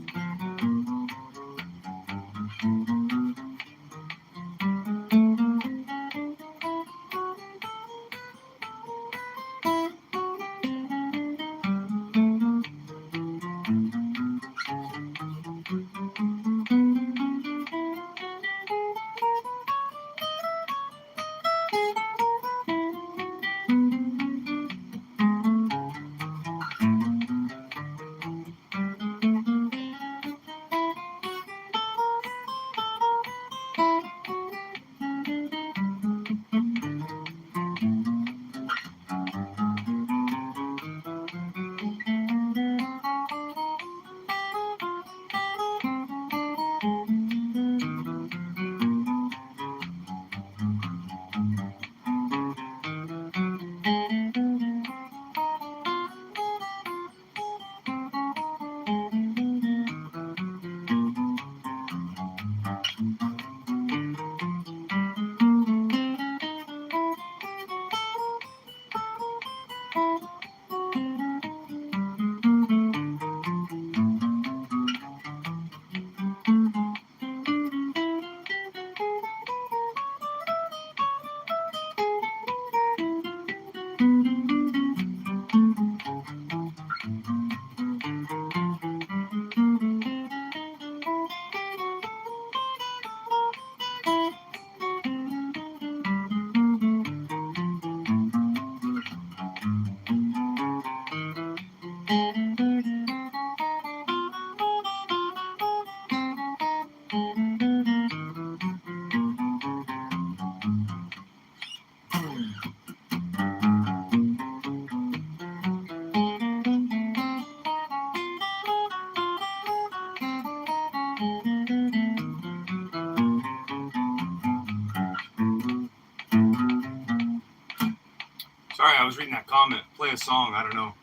Sorry, I was reading that comment. Play a song. I don't know.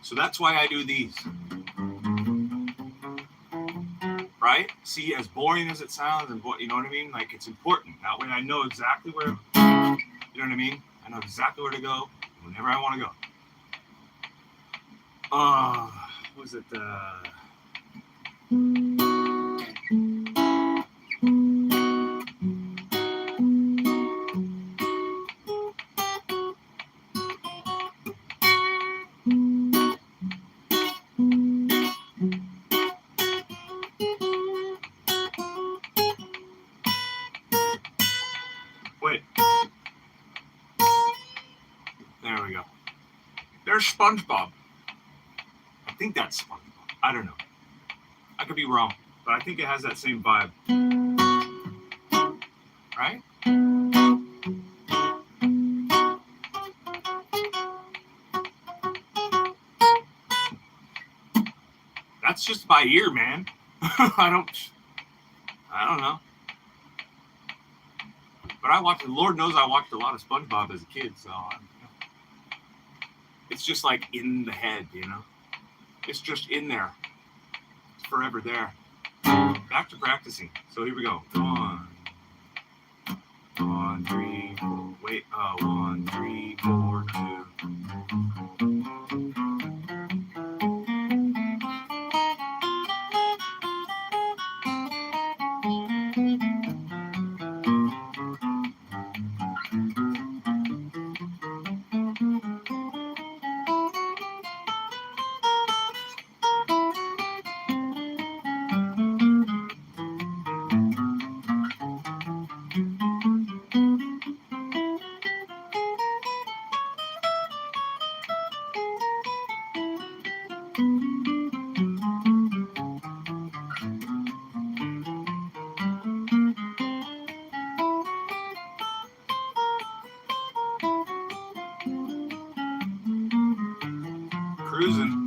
So that's why I do these. Right? See, as boring as it sounds, and you know what I mean? Like, it's important. That way I know exactly where, you know what I mean? I know exactly where to go whenever I want to go. What was it? Wait. There we go. There's SpongeBob. I think that's SpongeBob. I don't know. I could be wrong, but I think it has that same vibe. Right? That's just by ear, man. I don't know. But Lord knows I watched a lot of SpongeBob as a kid, so it's just like in the head, you know? It's just in there. It's forever there. Back to practicing. So here we go. 1, 3, 4. Wait. 1, 3, 4, 2. Cruising.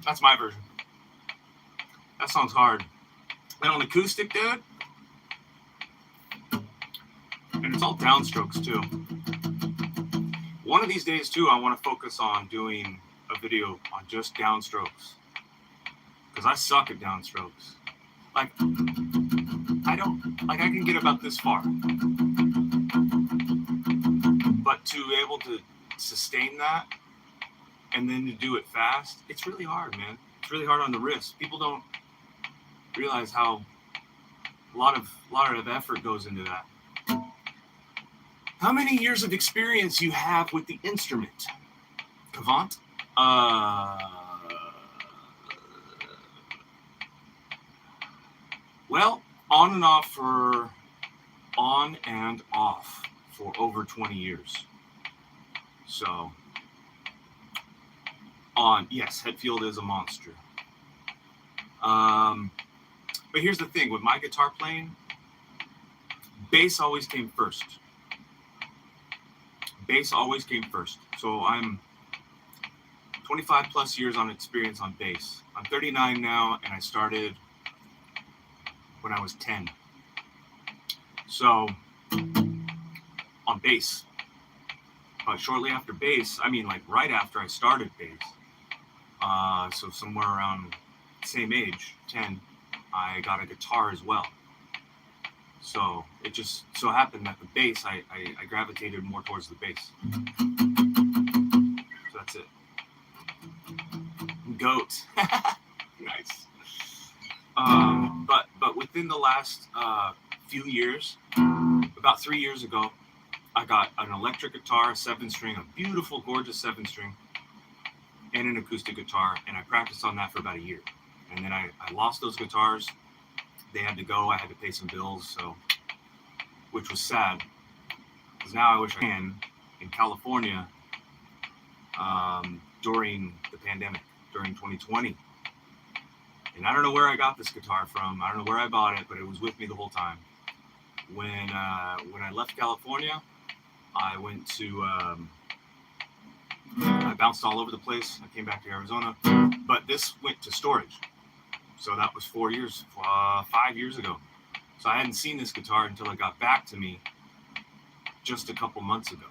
That's my version. That song's hard. And on acoustic, dude. And it's all downstrokes, too. One of these days, too, I want to focus on doing a video on just downstrokes. Because I suck at downstrokes. Like, I can get about this far. But to be able to sustain that and then to do it fast, it's really hard, man. It's really hard on the wrist. People don't realize how a lot of effort goes into that. How many years of experience you have with the instrument, Kavant? Well, on and off for over 20 years. So, yes, Hetfield is a monster. But here's the thing, with my guitar playing, bass always came first. Bass always came first. So I'm 25 plus years on experience on bass. I'm 39 now, and I started when I was 10. So on bass. But shortly after bass, I mean like right after I started bass, so somewhere around the same age, 10, I got a guitar as well. So it just so happened that the bass, I gravitated more towards the bass. So that's it. Goat. Nice. But within the last few years, about 3 years ago, I got an electric guitar, a 7-string, a beautiful, gorgeous 7-string, and an acoustic guitar, and I practiced on that for about a year. And then I lost those guitars. They had to go. I had to pay some bills, so, which was sad. Because now I wish I can in California during the pandemic, during 2020. And I don't know where I got this guitar from. I don't know where I bought it, but it was with me the whole time. When I left California, I went to, I bounced all over the place. I came back to Arizona, but this went to storage. So that was 5 years ago. So I hadn't seen this guitar until it got back to me just a couple months ago.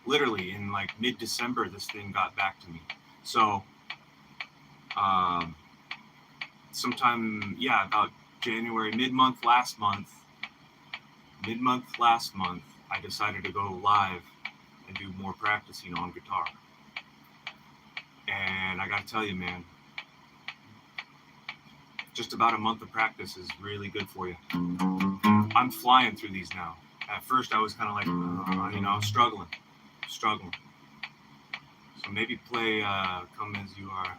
Literally in like mid-December, this thing got back to me. So sometime, about January, mid-month last month, I decided to go live and do more practicing on guitar. And I gotta tell you, man, just about a month of practice is really good for you. I'm flying through these now. At first I was kind of like, I was struggling. So maybe play Come As You Are.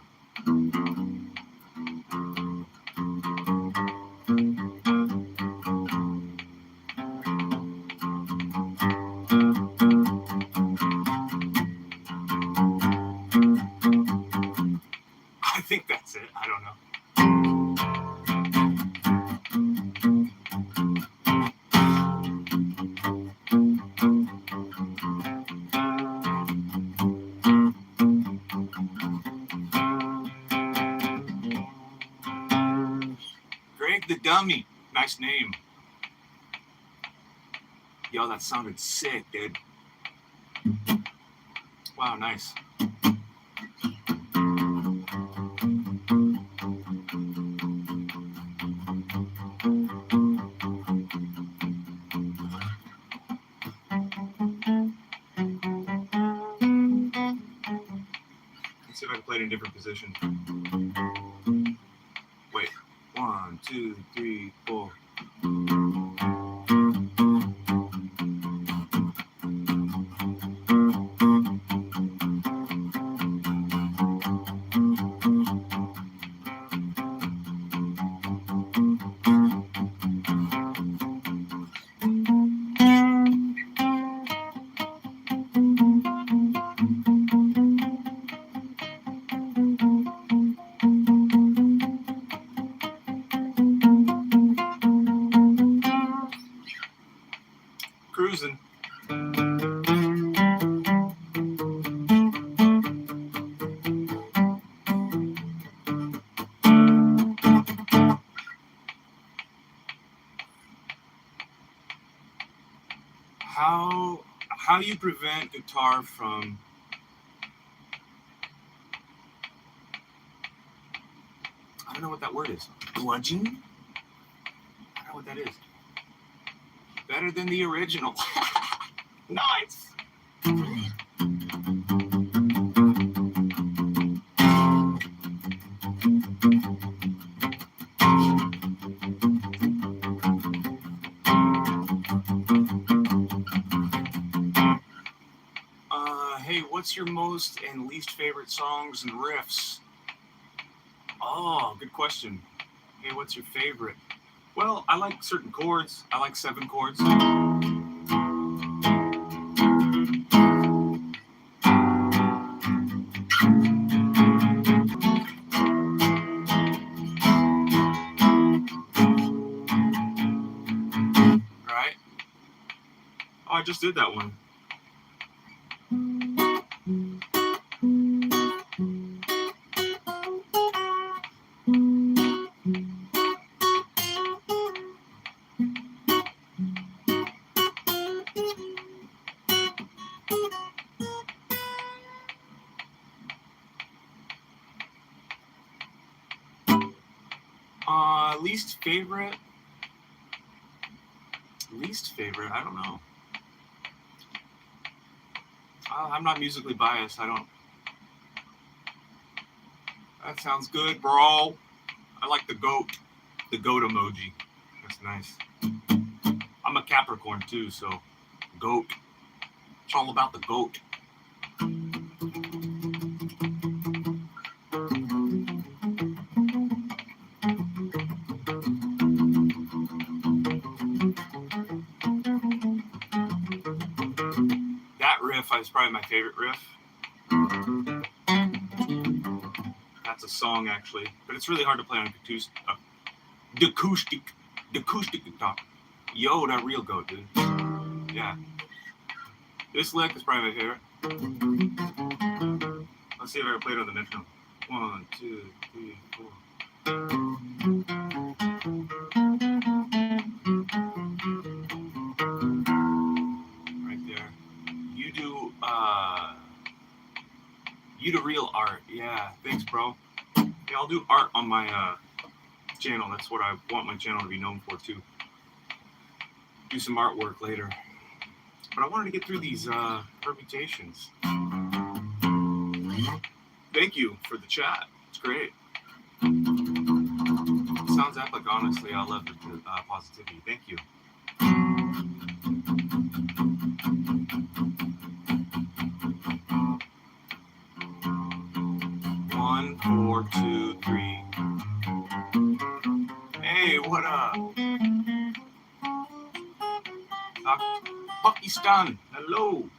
I think that's it. I don't know. Greg the Dummy. Nice name. Yo, that sounded sick, dude. Wow, nice. Let's see if I can play it in different positions. Wait. 1, 2, 3, 4. Cruising. How do you prevent guitar from I don't know what that word is. Bludgeoning? I don't know what that is. Better than the original. Nice. Hey, what's your most and least favorite songs and riffs? Oh, good question. Hey, what's your favorite? Well, I like certain chords. I like 7 chords. Oh, I just did that one. Least favorite? Least favorite? I don't know. I'm not musically biased. I don't. That sounds good, bro. I like the goat. The goat emoji. That's nice. I'm a Capricorn too, so goat. It's all about the goat. That riff is probably my favorite riff. That's a song actually, but it's really hard to play on acoustic guitar. Yo, that real goat, dude. Yeah. This lick is probably my favorite. Let's see if I can play it on the metronome. 1, 2, 3, 4. Right there. You do real art. Yeah, thanks, bro. Yeah, I'll do art on my channel. That's what I want my channel to be known for too. Do some artwork later. But I wanted to get through these permutations. Thank you for the chat. It's great. It sounds epic, honestly. I love the positivity. Thank you. 1, 4, 2, 3. Hey, what up? Pakistan. Hello.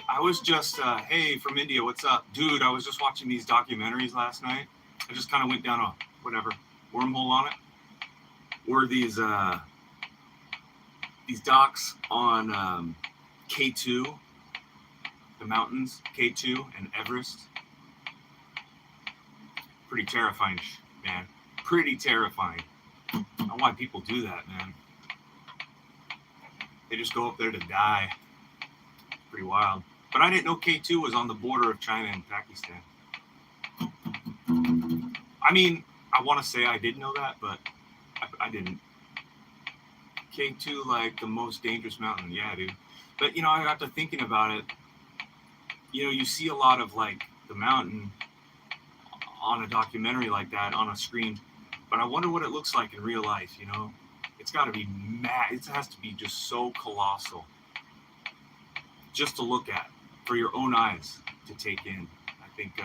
I was just, hey, from India, what's up? Dude, I was just watching these documentaries last night. I just kind of went down a, whatever, wormhole on it. Were these docs on K2, the mountains, K2 and Everest. Pretty terrifying, man. Pretty terrifying. I don't know why people do that, man. They just go up there to die. Pretty wild. But I didn't know K2 was on the border of China and Pakistan. I mean, I want to say I did know that, but I didn't. K2, like the most dangerous mountain. Yeah, dude. But, you know, I got to thinking about it. You know, you see a lot of like the mountain on a documentary like that on a screen, but I wonder what it looks like in real life, you know? It's got to be mad. It has to be just so colossal just to look at, for your own eyes to take in. I think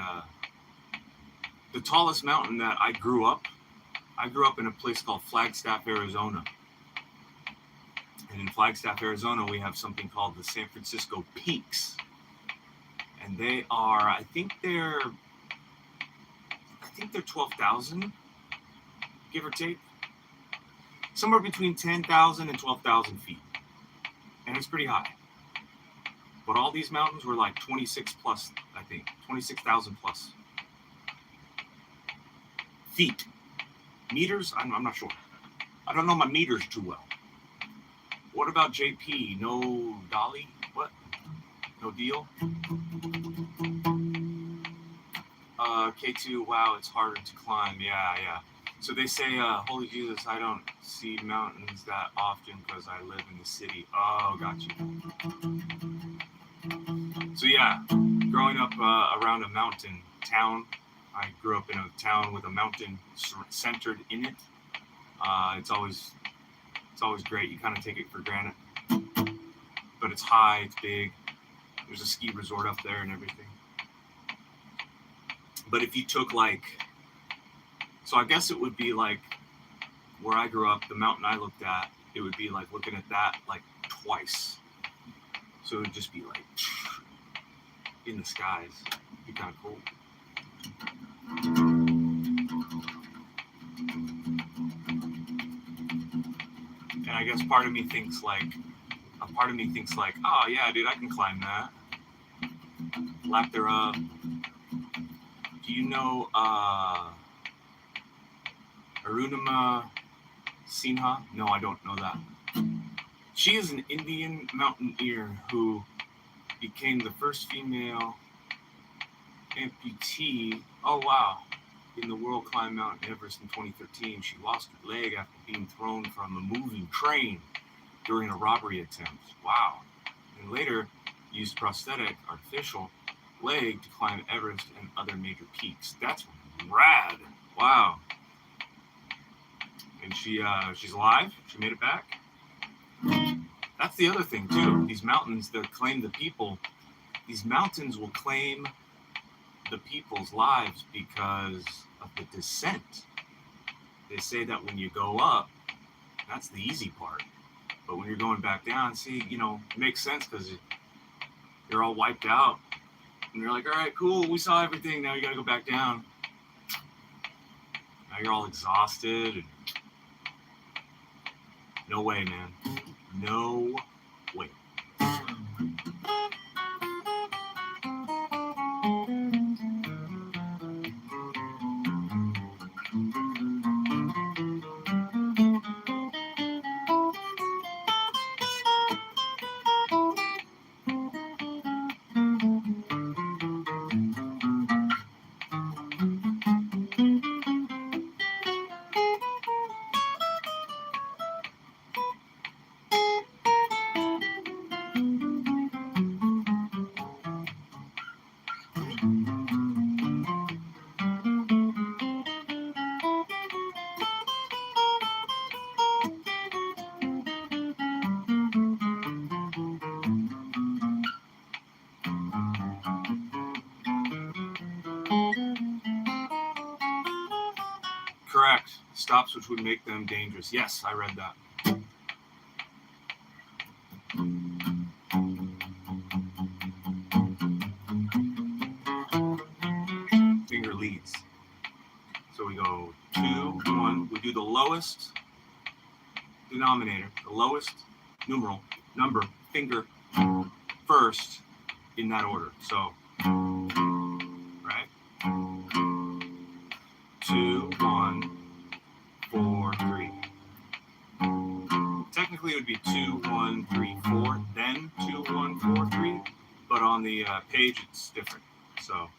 the tallest mountain that I grew up in a place called Flagstaff, Arizona. And in Flagstaff, Arizona, we have something called the San Francisco Peaks. And they are, I think they're 12,000, give or take. Somewhere between 10,000 and 12,000 feet. And it's pretty high. But all these mountains were like 26 plus, I think. 26,000 plus. Feet. Meters? I'm not sure. I don't know my meters too well. What about JP? No dolly? What? No deal? K2, wow, it's harder to climb. Yeah. So they say, holy Jesus, I don't see mountains that often because I live in the city. Oh, got you. So yeah, growing up around a mountain town, I grew up in a town with a mountain centered in it. It's always great. You kind of take it for granted, but it's high, it's big. There's a ski resort up there and everything. But if you took so I guess it would be like where I grew up, the mountain I looked at, it would be like looking at that like twice. So it would just be like, in the skies. It'd be kind of cool. And I guess part of me thinks like, oh yeah, dude, I can climb that. Lack thereof. Do you know Arunima Sinha? No, I don't know that. She is an Indian mountaineer who became the first female amputee. Oh wow. In the world climb Mount Everest in 2013. She lost her leg after being thrown from a moving train during a robbery attempt. Wow. And later used prosthetic, artificial leg to climb Everest and other major peaks. That's rad. Wow. And she's alive. She made it back. That's the other thing too. These mountains that claim the people, these mountains will claim the people's lives because of the descent. They say that when you go up, that's the easy part. But when you're going back down, see, it makes sense because you're all wiped out. And you're like, all right, cool, we saw everything. Now you got to go back down. Now you're all exhausted. And no way, man. No way. Correct. Stops which would make them dangerous. Yes, I read that. Finger leads. So we go 2, 1. We do the lowest denominator, the lowest numeral, number, finger first in that order. So, right? 2, 1, 4, 3. Technically, it would be 2, 1, 3, 4, then 2, 1, 4, 3. But on the page, it's different. So.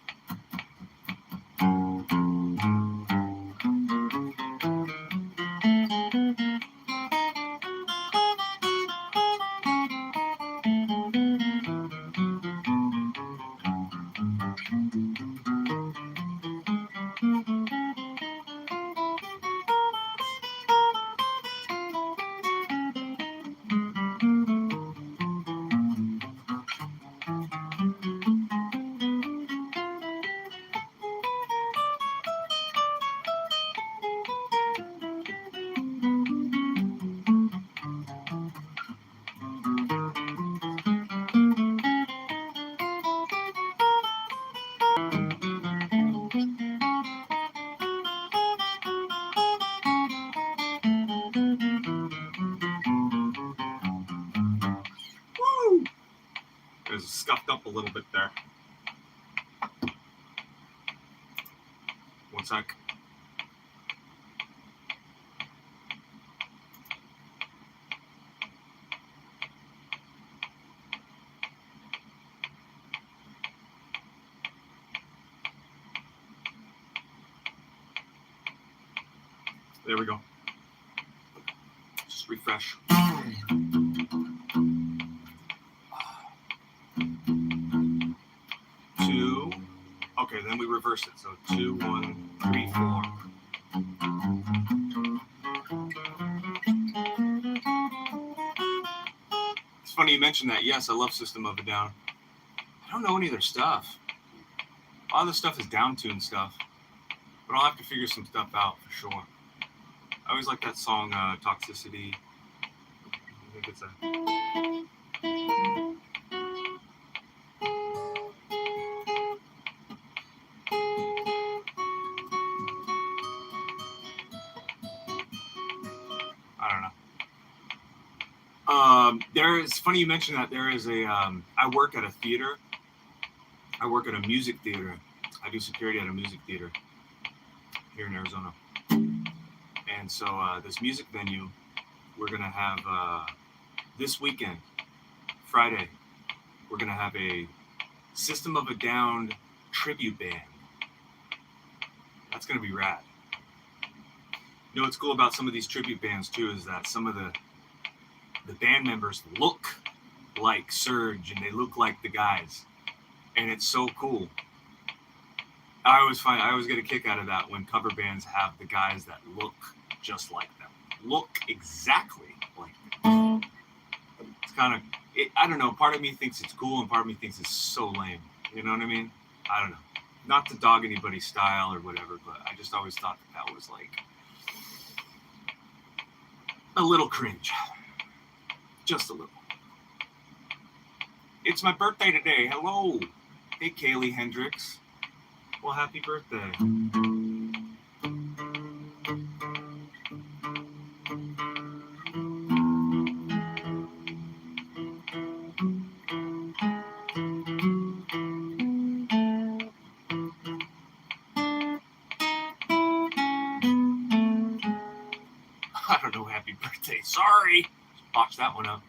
Scuffed up a little bit there. One sec. There we go. Just refresh. 2. Okay, then we reverse it. So 2, 1, 3, 4. It's funny you mentioned that. Yes, I love System of a Down. I don't know any of their stuff. A lot of the stuff is down-tuned stuff. But I'll have to figure some stuff out for sure. I always like that song, Toxicity. I think it's a... There is, funny you mentioned that. There is I work at a theater. I work at a music theater. I do security at a music theater here in Arizona. And so this music venue, we're going to have this weekend, Friday, we're going to have a System of a Down tribute band. That's going to be rad. You know what's cool about some of these tribute bands too is that some of the band members look like Surge and they look like the guys. And it's so cool. I always get a kick out of that when cover bands have the guys that look just like them. Look exactly like them. It's kind of, I don't know, part of me thinks it's cool and part of me thinks it's so lame. You know what I mean? I don't know. Not to dog anybody's style or whatever, but I just always thought that was like a little cringe. Just a little. It's my birthday today. Hello. Hey, Kaylee Hendricks. Well, happy birthday. I don't know, happy birthday. Sorry. Just botched that one up.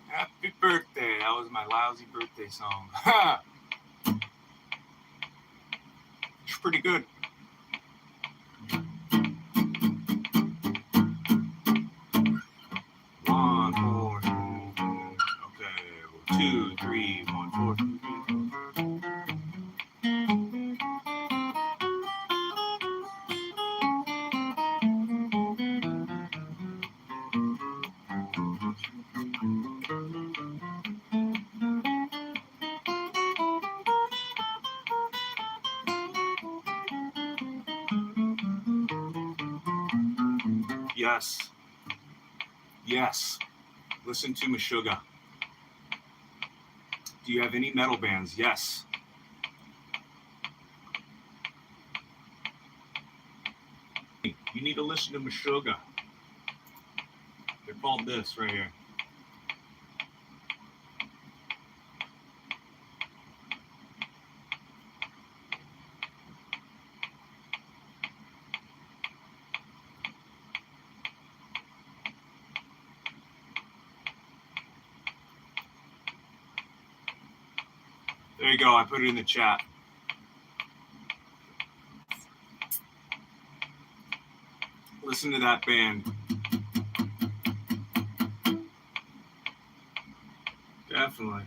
Happy birthday. That was my lousy birthday song. It's pretty good. One, four. Okay. 2, 3, 1, 4, 2, 3. Yes. Yes. Listen to Meshuggah. Do you have any metal bands? Yes. You need to listen to Meshuggah. They're called this right here. There you go. I put it in the chat. Listen to that band. Definitely.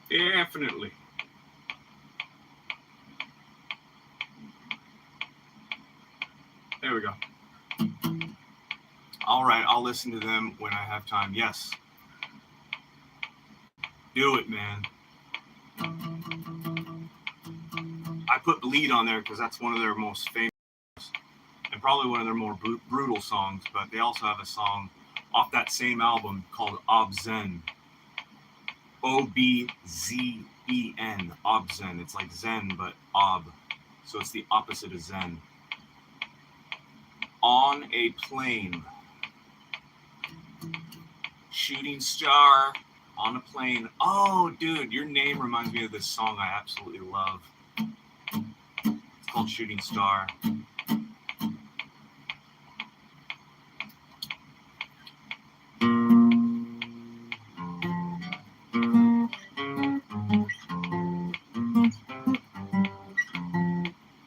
Definitely. There we go. All right, I'll listen to them when I have time. Yes. Do it, man. I put Bleed on there because that's one of their most famous and probably one of their more brutal songs, but they also have a song off that same album called Obzen. O-B-Z-E-N. Obzen. It's like Zen, but Ob. So it's the opposite of Zen. On a Plane. Shooting Star on a Plane. Oh, dude, your name reminds me of this song I absolutely love. It's called Shooting Star.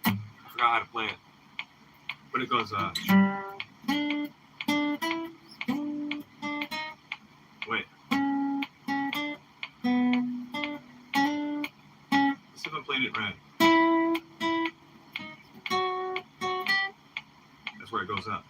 I forgot how to play it. But it goes, wait. That's where it goes up.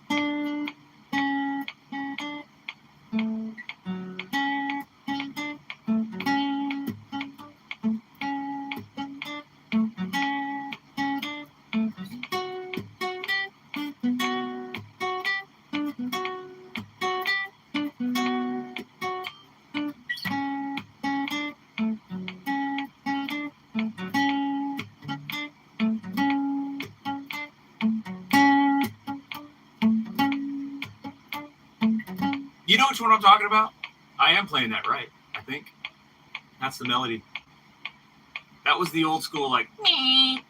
You know which one I'm talking about? I am playing that right, I think. That's the melody. That was the old school, like, the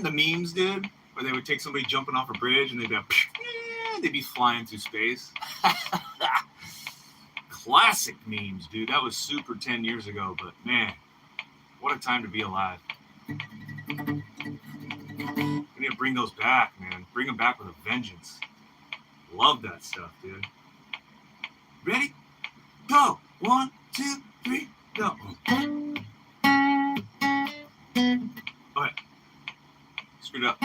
memes, dude, where they would take somebody jumping off a bridge and they'd be flying through space. Classic memes, dude. That was super 10 years ago, but man, what a time to be alive. We need to bring those back, man. Bring them back with a vengeance. Love that stuff, dude. Ready? Go! 1, 2, 3, go. Alright. Screwed up.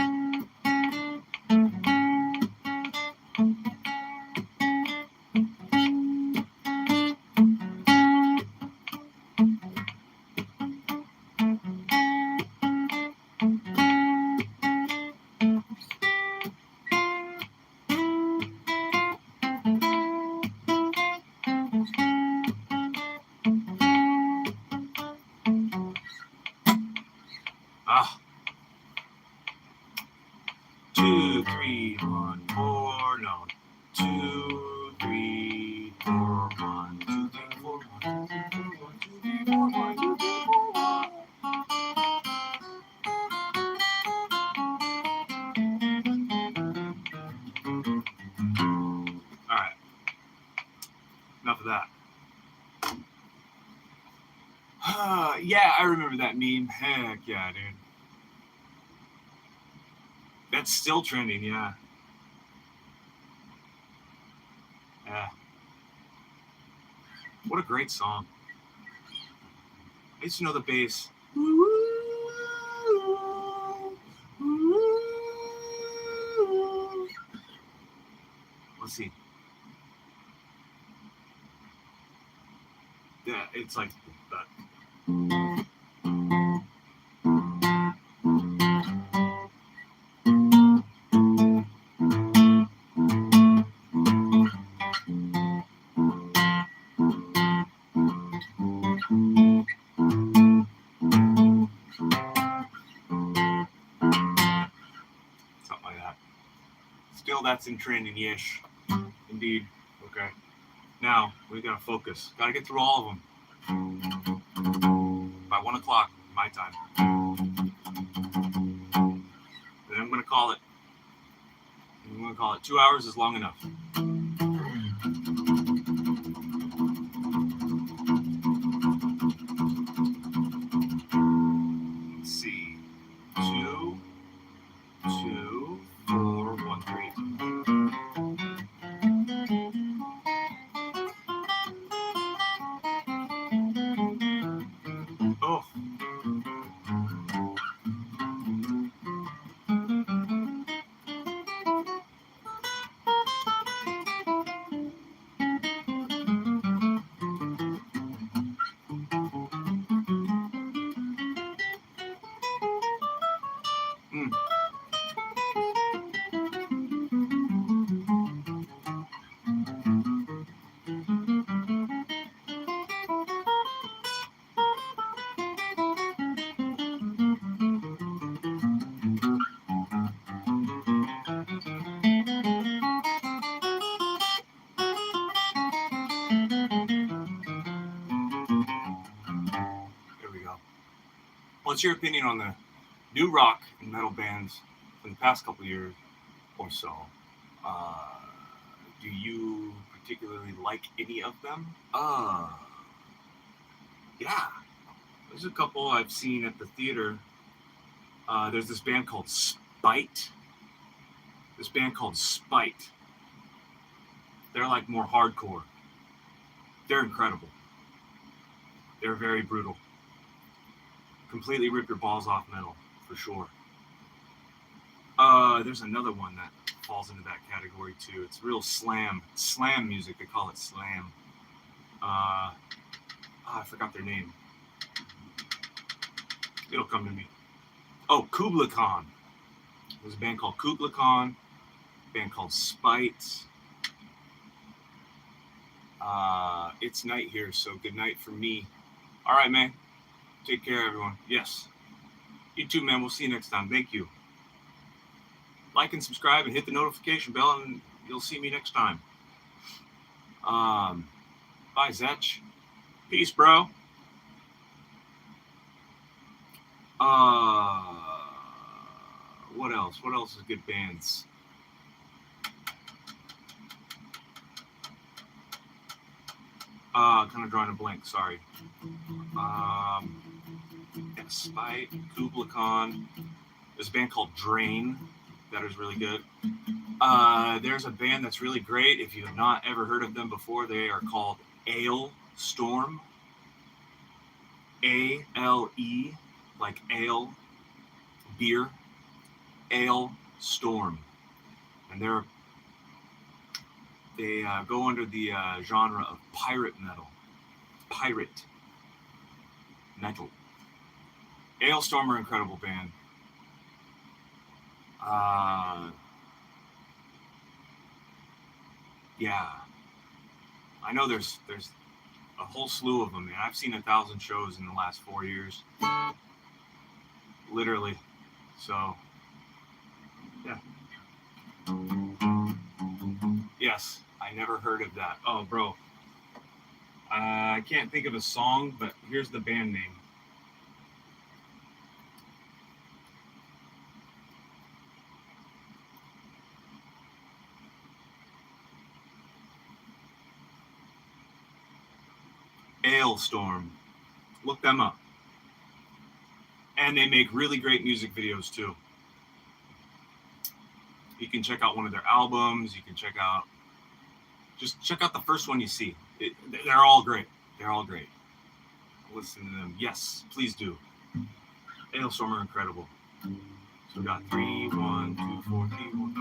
Ah. 2, 3, 1, 4, no. 2, 3, 4, 1, 2, 3, 4, 1, 2, 3, 4, 1, 2, 3, 4, 1, 2, 3, 4, 1. Alright. Enough of that. Yeah, I remember that meme. Heck yeah, dude. That's still trending, yeah. Yeah. What a great song. I used to know the bass. Let's see. Yeah, it's like that. Something like that. Still, that's in trending-ish. Indeed. Okay. Now, we gotta focus. Gotta get through all of them. By 1 o'clock, my time. Then I'm gonna call it. 2 hours is long enough. Let's see. 2, 2, 4, 1, 3. Oh. There we go. What's your opinion on the new rock and metal bands from the past couple years or so? Do you particularly like any of them? Yeah. There's a couple I've seen at the theater. There's this band called Spite. They're like more hardcore. They're incredible. They're very brutal. Completely rip your balls off metal, for sure. There's another one that falls into that category too. It's real slam music. They call it slam. I forgot their name. It'll come to me. Oh, Kubla Khan. There's a band called Kubla Khan. A band called Spite. It's night here, so good night for me. All right, man. Take care, everyone. Yes. You too, man. We'll see you next time. Thank you. Like and subscribe and hit the notification bell, and you'll see me next time. Bye, Zetch. Peace, bro. What else? What else is good bands? Kind of drawing a blank. Sorry. Spite, Kubla Khan. There's a band called Drain that is really good. There's a band that's really great. If you have not ever heard of them before, they are called Ale Storm. A-L-E, like ale, beer. Ale Storm. And they go under the genre of pirate metal. Pirate metal. Ale Storm are an incredible band. Yeah. I know there's a whole slew of them, man. I've seen 1,000 shows in the last 4 years. Literally. So, yeah. Yes, I never heard of that. Oh, bro. I can't think of a song, but here's the band name. Ailstorm. Look them up. And they make really great music videos too. You can check out one of their albums. You can check out the first one you see. They're all great. They're all great. Listen to them. Yes, please do. Ailstorm are incredible. So we got 3, 1, 2, 4, 3, 1.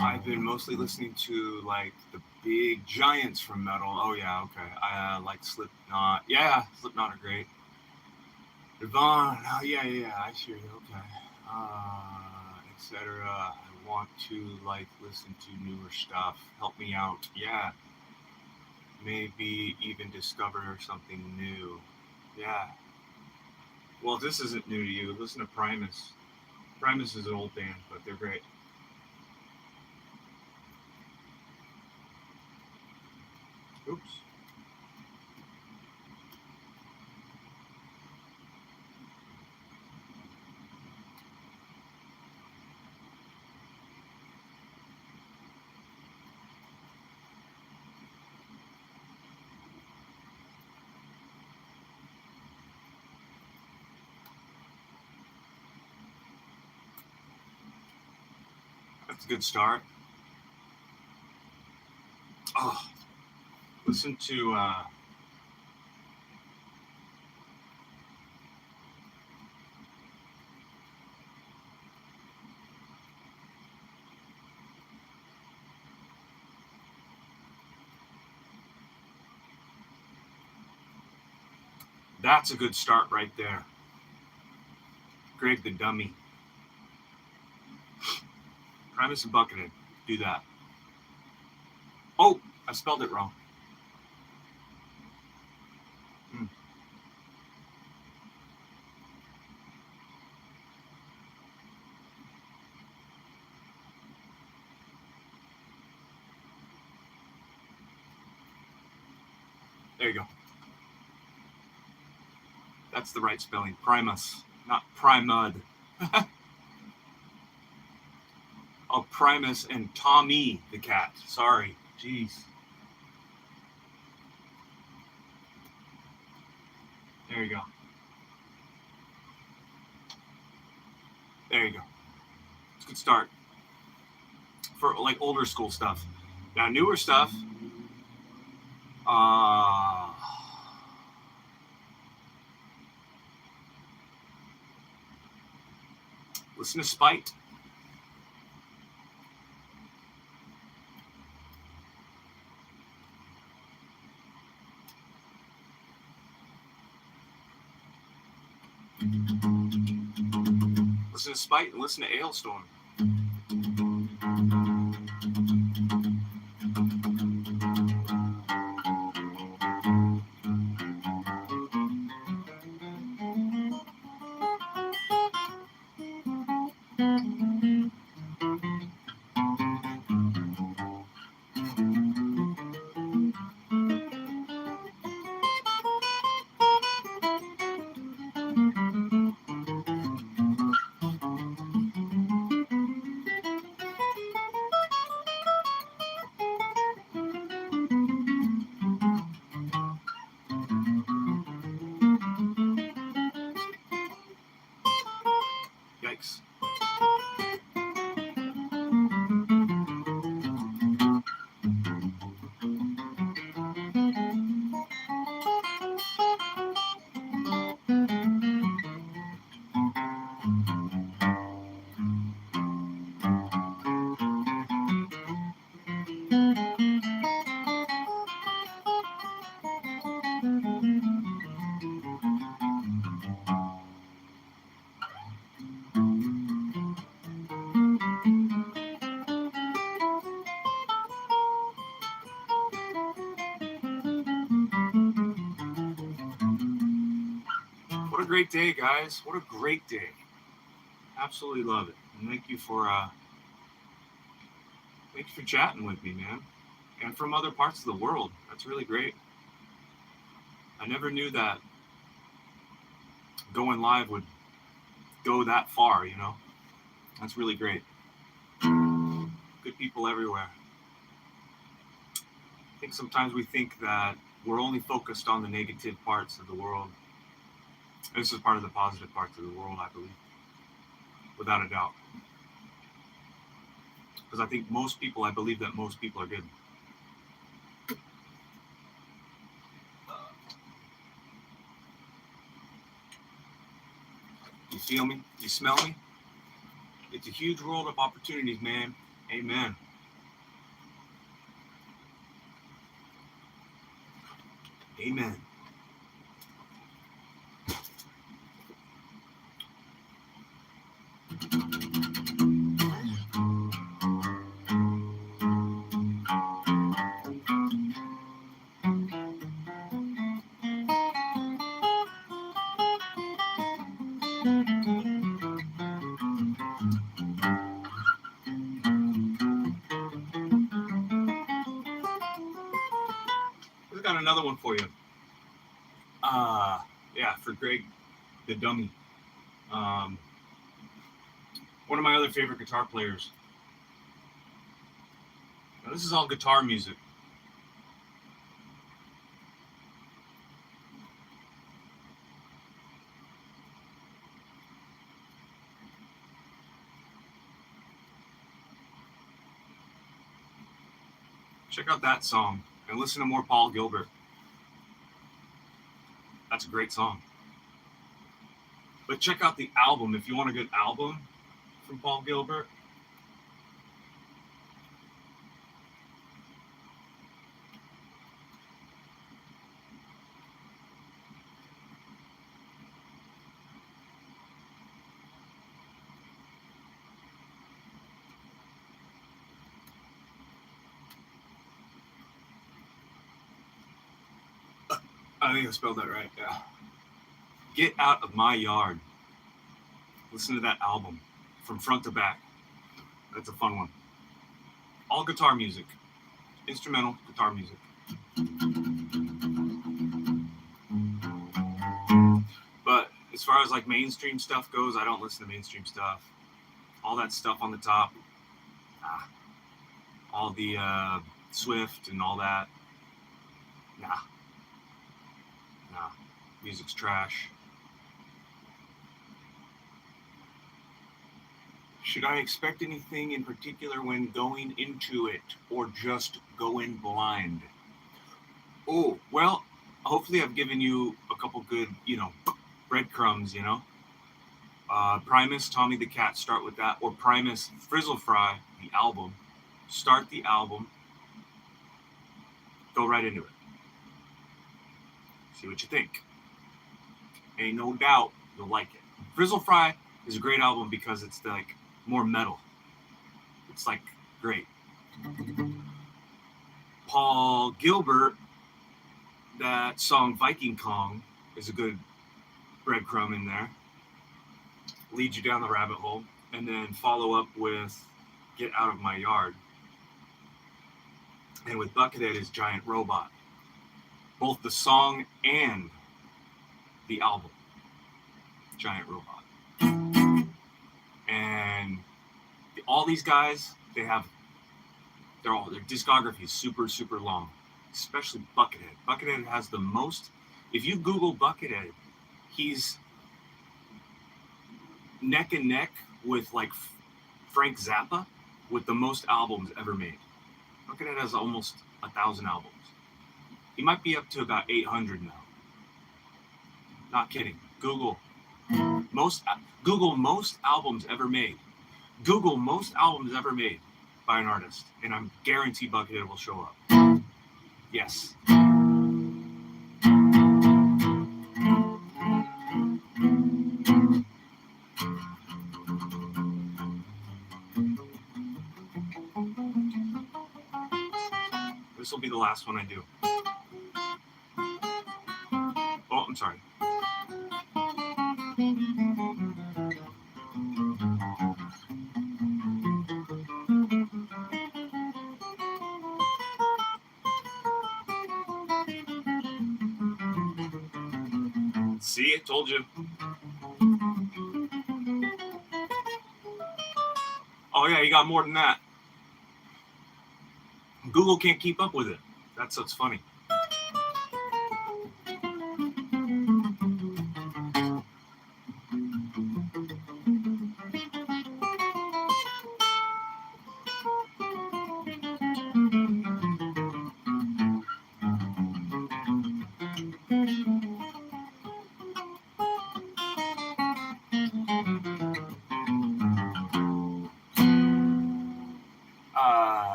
I've been mostly listening to like the big giants from metal. Oh yeah, okay. I like Slipknot. Yeah, Slipknot are great. Yvonne. Oh yeah. I hear you. Okay. Etc. I want to like listen to newer stuff. Help me out. Yeah. Maybe even discover something new. Yeah. Well, if this isn't new to you, listen to Primus. Primus is an old band, but they're great. Oops. That's a good start. Oh, listen to that's a good start right there. Greg the Dummy. Primus and Buckethead. Do that. Oh, I spelled it wrong. There you go. That's the right spelling. Primus, not Primud. Oh, Primus and Tommy the cat. Sorry. Jeez. There you go. There you go. It's a good start for like older school stuff. Now, newer stuff. Listen to Spite. Listen to Spite and listen to Ailstorm. Yikes. What a great day, guys. What a great day. Absolutely love it. And thank you for chatting with me, man. And from other parts of the world. That's really great. I never knew that going live would go that far, you know? That's really great. Good people everywhere. I think sometimes we think that we're only focused on the negative parts of the world. This is part of the positive parts of the world, I believe. Without a doubt. Because I think I believe that most people are good. You feel me? You smell me? It's a huge world of opportunities, man. Amen. Amen. We've got another one for you. Yeah, for Greg, the dummy. One of my other favorite guitar players. Now, this is all guitar music. Check out that song and listen to more Paul Gilbert. That's a great song. But check out the album if you want a good album from Paul Gilbert. I think I spelled that right, yeah. Get Out of My Yard. Listen to that album from front to back. That's a fun one. All guitar music. Instrumental guitar music. as far as like mainstream stuff goes, I don't listen to mainstream stuff. All that stuff on the top, all the Swift and all that, nah, music's trash. Should I expect anything in particular when going into it, or just go in blind? Oh, well, hopefully I've given you a couple good, breadcrumbs, Primus, Tommy the Cat, start with that. Or Primus, Frizzle Fry, the album. Start the album. Go right into it. See what you think. Ain't no doubt you'll like it. Frizzle Fry is a great album because it's like more metal. It's like great. Paul Gilbert, that song Viking Kong is a good breadcrumb in there. Lead you down the rabbit hole. And then follow up with Get Out of My Yard. And with Buckethead is Giant Robot. Both the song and the album. Giant Robot. And all these guys, their discography is super, super long. Especially Buckethead. Buckethead has the most. If you Google Buckethead, he's neck and neck with like Frank Zappa with the most albums ever made. Buckethead has almost 1,000 albums. He might be up to about 800 now. Not kidding. Google most albums ever made. Google most albums ever made by an artist, and I'm guaranteed Buckethead will show up. Yes. This will be the last one I do. Oh, I'm sorry. See, I told you. Oh yeah, you got more than that. Google can't keep up with it. That's what's funny.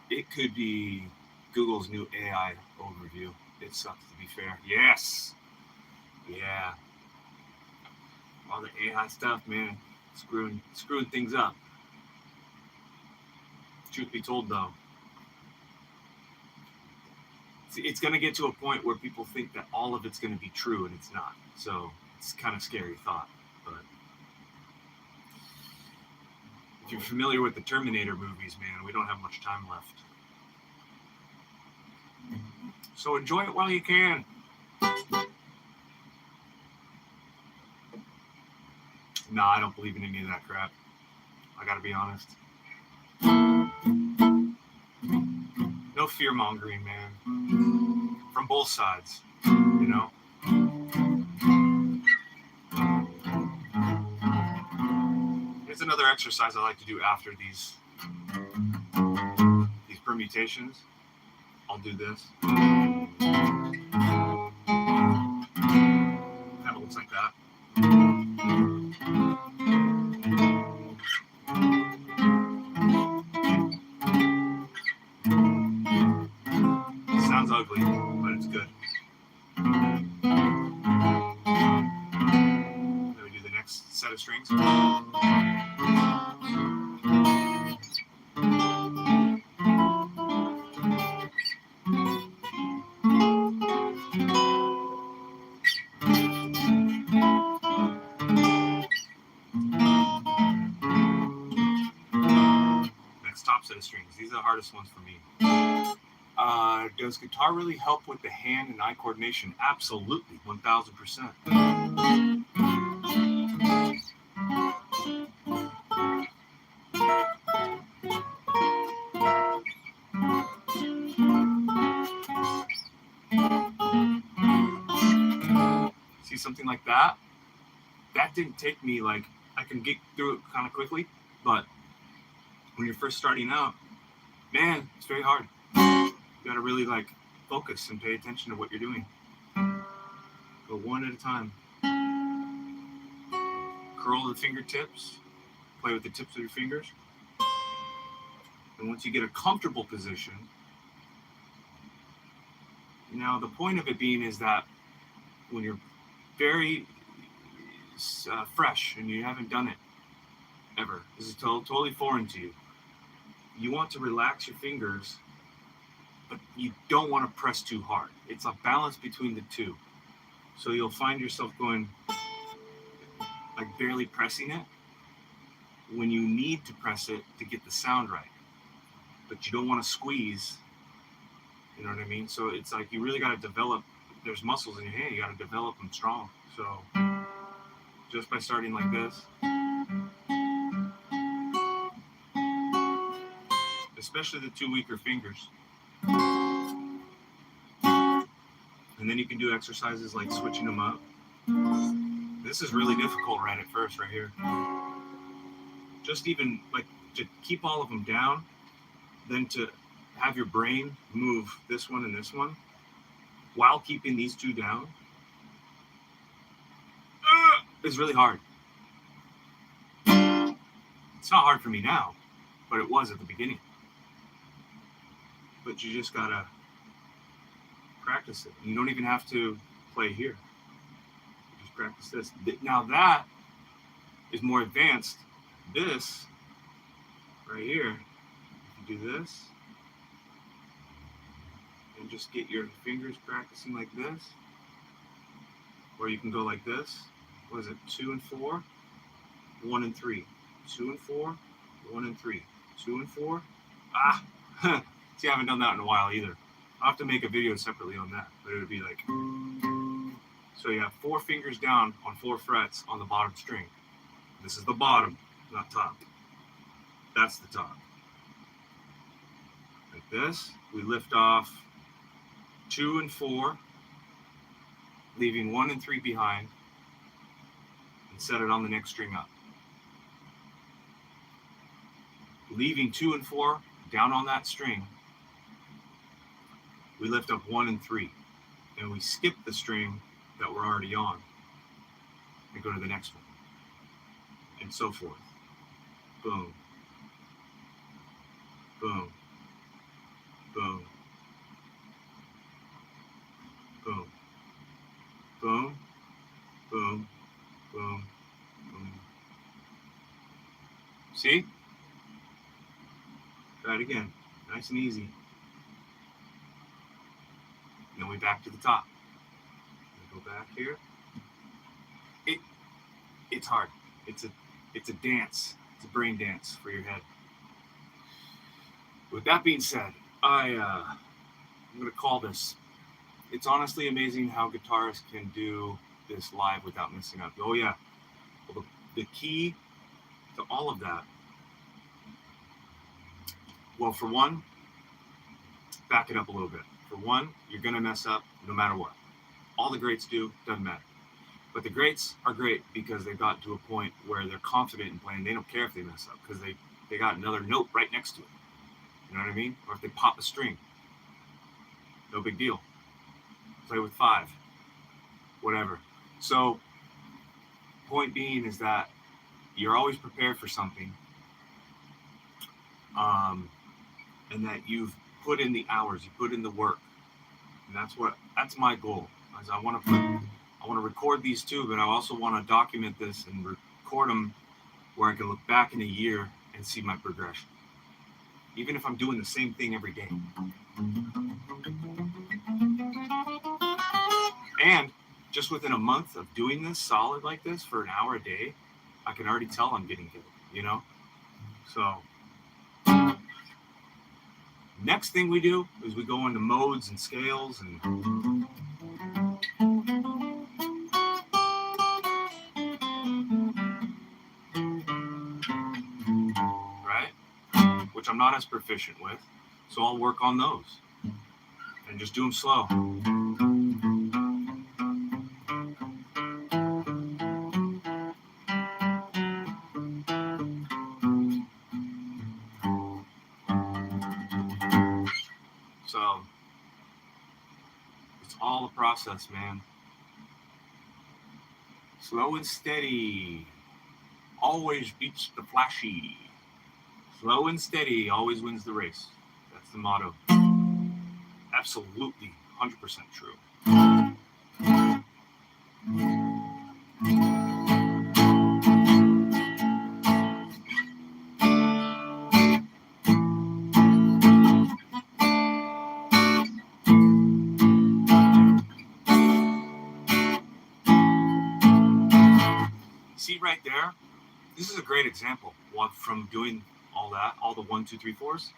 It could be Google's new AI overview. It sucks, to be fair. Yes. Yeah. All the AI stuff, man, screwing things up. Truth be told, though, it's going to get to a point where people think that all of it's going to be true, and it's not. So it's kind of scary thought. But if you're familiar with the Terminator movies, man, we don't have much time left. So enjoy it while you can. No, I don't believe in any of that crap. I gotta be honest. No fear-mongering, man. From both sides, you know? It's another exercise I like to do after these permutations. I'll do this. Kind of looks like that. It sounds ugly, but it's good. Then we do the next set of strings. Set of strings. These are the hardest ones for me. Does guitar really help with the hand and eye coordination? Absolutely, 1000%. something like that, that didn't take me like, I can get through it kind of quickly, but when you're first starting out, man, it's very hard. You gotta really like focus and pay attention to what you're doing. Go one at a time. Curl the fingertips, play with the tips of your fingers. And once you get a comfortable position, now the point of it being is that when you're very fresh and you haven't done it ever, this is totally foreign to you, you want to relax your fingers, but you don't want to press too hard. It's a balance between the two. So you'll find yourself going like barely pressing it when you need to press it to get the sound right, but you don't want to squeeze. You know what I mean? So it's like you really got to develop. There's muscles in your hand. You got to develop them strong. So just by starting like this, especially the two weaker fingers, and then you can do exercises like switching them up. This is really difficult right at first, right here. Just even like to keep all of them down, then to have your brain move this one and this one while keeping these two down is really hard. It's not hard for me now, but it was at the beginning. But you just gotta practice it. You don't even have to play here. You just practice this. Now that is more advanced. This right here, you do this and just get your fingers practicing like this, or you can go like this. What is it? 2 and 4, 1 and 3, 2 and 4, 1 and 3, 2 and 4. See, I haven't done that in a while either. I'll have to make a video separately on that, but it would be like, so you have 4 fingers down on 4 frets on the bottom string. This is the bottom, not top. That's the top. Like this, we lift off 2 and 4, leaving 1 and 3 behind, and set it on the next string up. Leaving 2 and 4 down on that string, we lift up 1 and 3, and we skip the string that we're already on and go to the next one, and so forth. Boom, boom, boom, boom, boom, boom, boom, boom. See? Try it again. Nice and easy. Then we back to the top. We go back here. It's hard. It's a dance. It's a brain dance for your head. With that being said, I'm going to call this. It's honestly amazing how guitarists can do this live without messing up. Oh yeah. Well, the key to all of that. Well, for one, back it up a little bit. For one, you're going to mess up no matter what. All the greats do, doesn't matter. But the greats are great because they've gotten to a point where they're confident in playing. They don't care if they mess up because they got another note right next to it. You know what I mean? Or if they pop a string, no big deal. Play with 5, whatever. So, point being is that you're always prepared for something, and that you've put in the hours, you put in the work, and that's my goal. Is I want to record these too, but I also want to document this and record them where I can look back in a year and see my progression, even if I'm doing the same thing every day. And just within a month of doing this solid like this for an hour a day, I can already tell I'm getting good, you know? So next thing we do is we go into modes and scales and right? Which I'm not as proficient with. So I'll work on those and just do them slow. So it's all a process, man. Slow and steady always beats the flashy. Slow and steady always wins the race. That's the motto. Absolutely 100% true. See right there? This is a great example from doing all that, all the 1, 2, 3, 4s.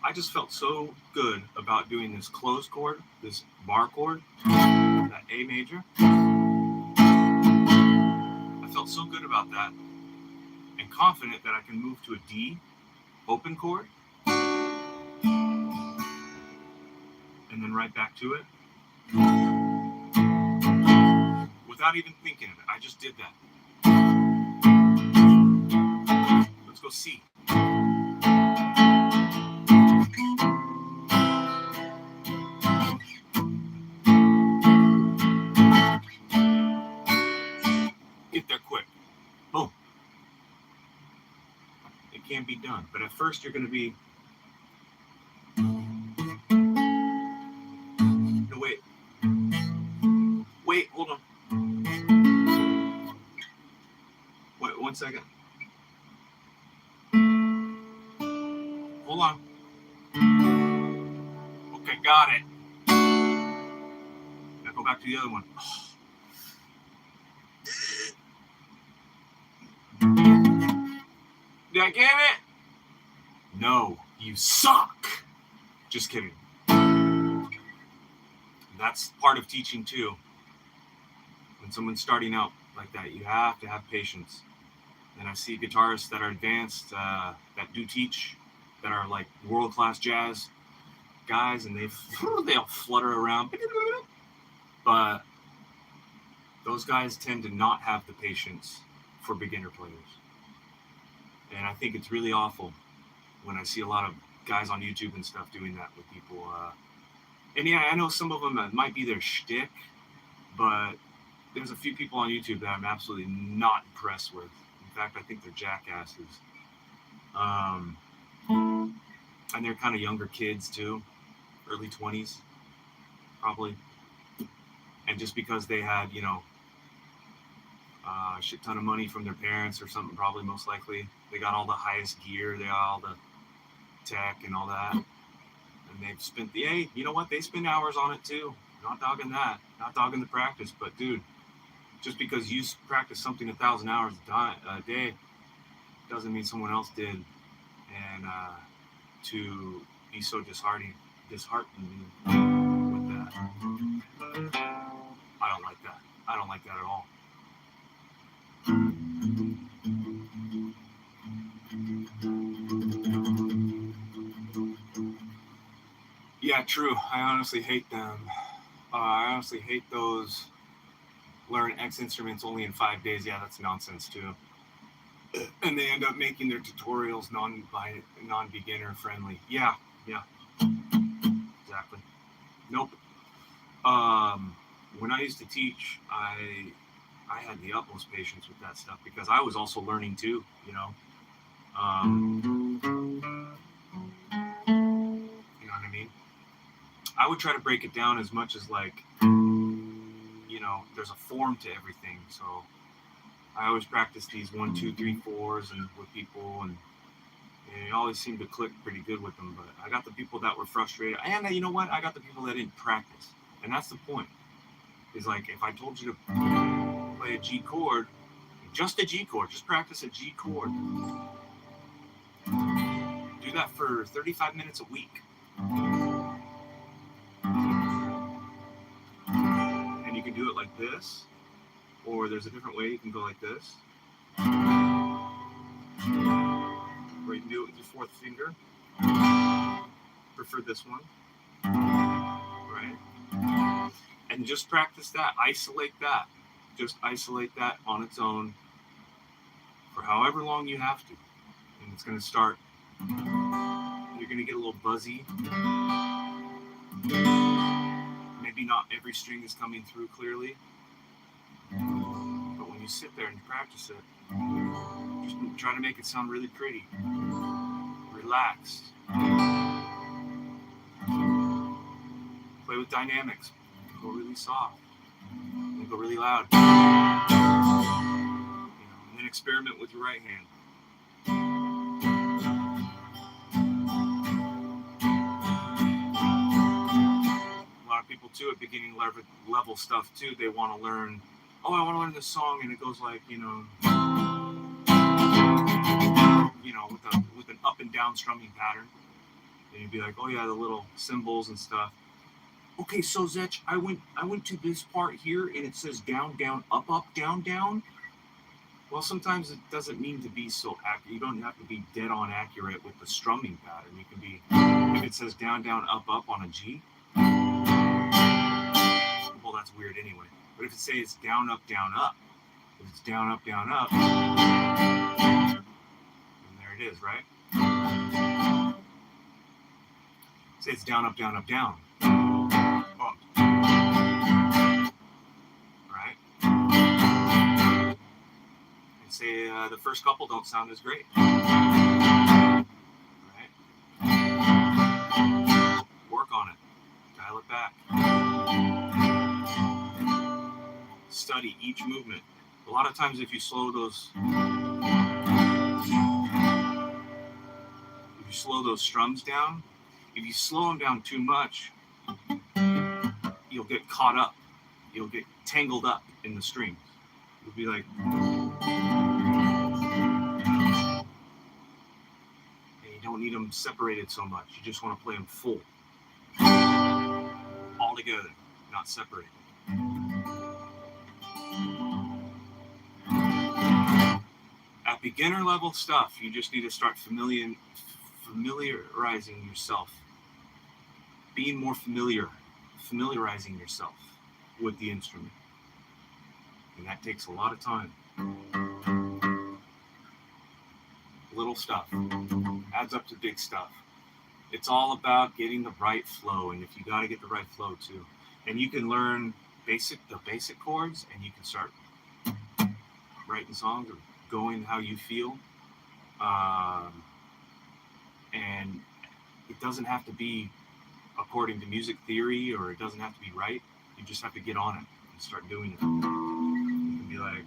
I just felt so good about doing this closed chord, this bar chord, that A major. I felt so good about that and confident that I can move to a D open chord and then right back to it without even thinking of it. I just did that. Let's go C. Get there quick. Boom. It can be done. But at first you're going to be... No, wait. Wait, hold on. Wait, 1 second. Hold on. Okay, got it. Now go back to the other one. Did I get it? No, you suck. Just kidding. That's part of teaching too. When someone's starting out like that, you have to have patience. And I see guitarists that are advanced, that do teach, that are like world-class jazz guys, and they'll flutter around. But those guys tend to not have the patience for beginner players. And I think it's really awful when I see a lot of guys on YouTube and stuff doing that with people. And yeah, I know some of them might be their shtick, but there's a few people on YouTube that I'm absolutely not impressed with. In fact, I think they're jackasses. And they're kind of younger kids too, early 20s, probably. And just because they had, a shit ton of money from their parents or something, probably most likely, they got all the highest gear, they got all the tech and all that. And they've spent hey, you know what? They spend hours on it too. Not dogging that, not dogging the practice, but dude, just because you practice something 1,000 hours a day doesn't mean someone else did. And to be so disheartened with that, I don't like that. I don't like that at all. Yeah, true. I honestly hate them. I honestly hate those learn X instruments only in 5 days. Yeah, that's nonsense too. And they end up making their tutorials non-beginner friendly. Yeah, exactly. Nope. When I used to teach, I had the utmost patience with that stuff because I was also learning too, you know what I mean? I would try to break it down as much as there's a form to everything. So I always practice these 1, 2, 3, 4s and with people, and it always seemed to click pretty good with them. But I got the people that were frustrated, and you know what? I got the people that didn't practice, and that's the point. Is like if I told you to play a G chord, just a G chord, just practice a G chord. Do that for 35 minutes a week. And you can do it like this, or there's a different way you can go like this. Or you can do it with your fourth finger. Prefer this one. Right? And just practice that. Isolate that. Just isolate that on its own for however long you have to. And it's going to start, you're going to get a little buzzy. Maybe not every string is coming through clearly, but when you sit there and you practice it, just try to make it sound really pretty, relaxed. Play with dynamics. Go really soft, and go really loud. And then experiment with your right hand. A lot of people too at beginning level stuff too, they want to learn, oh, I want to learn this song, and it goes like, with an up and down strumming pattern. And you'd be like, oh yeah, the little cymbals and stuff. Okay, so Zech, I went to this part here and it says down, down, up, up, down, down. Well, sometimes it doesn't mean to be so accurate. You don't have to be dead on accurate with the strumming pattern. You can be, if it says down, down, up, up on a G, well, that's weird anyway. But if it says down, up, if it's down, up, and there it is, right? Say it's down, up, down. Up. Right? And say the first couple don't sound as great. Right? Work on it. Dial it back. Study each movement. A lot of times if you slow those strums down, if you slow them down too much, you'll get caught up. You'll get tangled up in the strings. You'll be like, and you don't need them separated so much. You just want to play them full. All together, not separated. At beginner level stuff, you just need to start familiarizing yourself. Being more familiarizing yourself with the instrument. And that takes a lot of time. Little stuff adds up to big stuff. It's all about getting the right flow, and if you got to get the right flow too. And you can learn the basic chords, and you can start writing songs or going how you feel. And it doesn't have to be according to music theory, or it doesn't have to be right. You just have to get on it and start doing it. You can be like,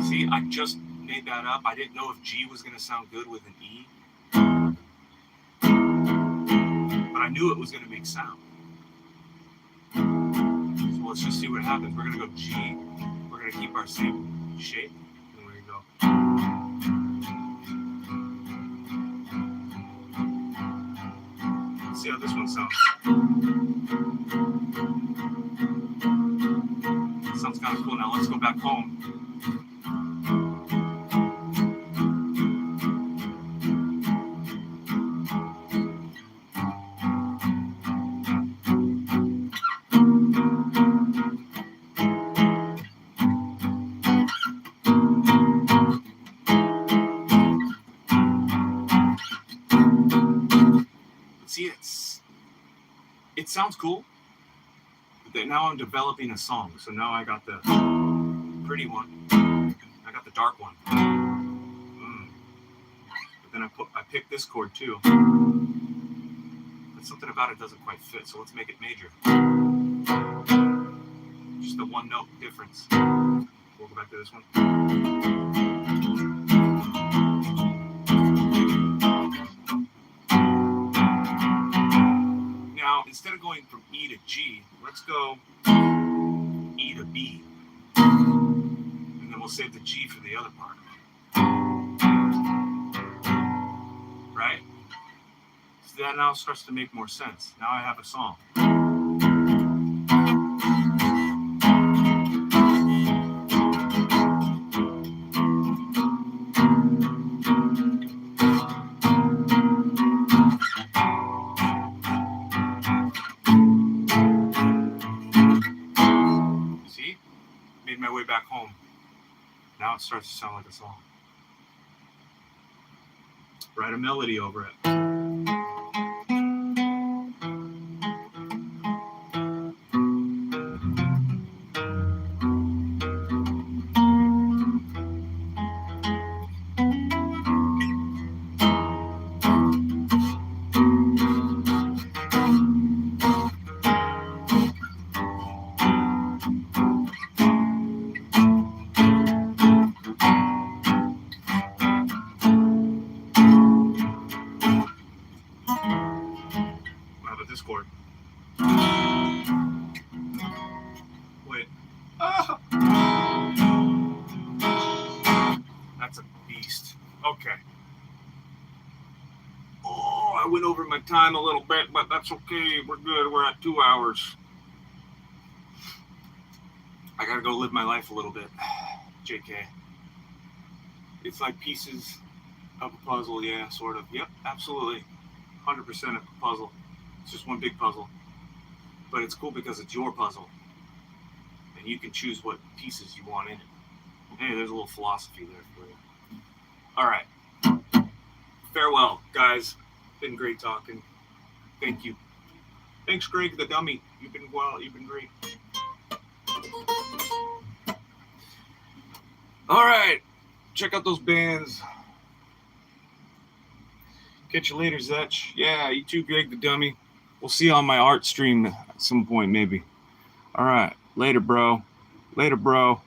see, I just made that up. I didn't know if G was going to sound good with an E, but I knew it was going to make sound. So let's just see what happens. We're going to go G. We're going to keep our same shape, and we're going to go. Let's see how this one sounds. Sounds kind of cool. Now let's go back home. See, it sounds cool, but now I'm developing a song. So now I got the pretty one, I got the dark one, but then I picked this chord too, but something about it doesn't quite fit, so let's make it major. Just the one note difference. We'll go back to this one. Now, instead of going from E to G, let's go E to B. And then we'll save the G for the other part. Right? So that now starts to make more sense. Now I have a song. Now it starts to sound like a song. Write a melody over it. How about this chord? Wait. Ah! That's a beast. Okay. Oh, I went over my time a little bit, but that's okay. We're good. We're at 2 hours. I gotta go live my life a little bit. JK. It's like pieces of a puzzle, yeah, sort of. Yep, absolutely. 100% of a puzzle. It's just one big puzzle. But it's cool because it's your puzzle. And you can choose what pieces you want in it. Hey, there's a little philosophy there for you. All right. Farewell, guys. Been great talking. Thank you. Thanks, Greg the dummy. You've been great. All right. Check out those bands. Catch you later, Zetch. Yeah, you too, Greg the dummy. We'll see you on my art stream at some point, maybe. All right. Later, bro. Later, bro.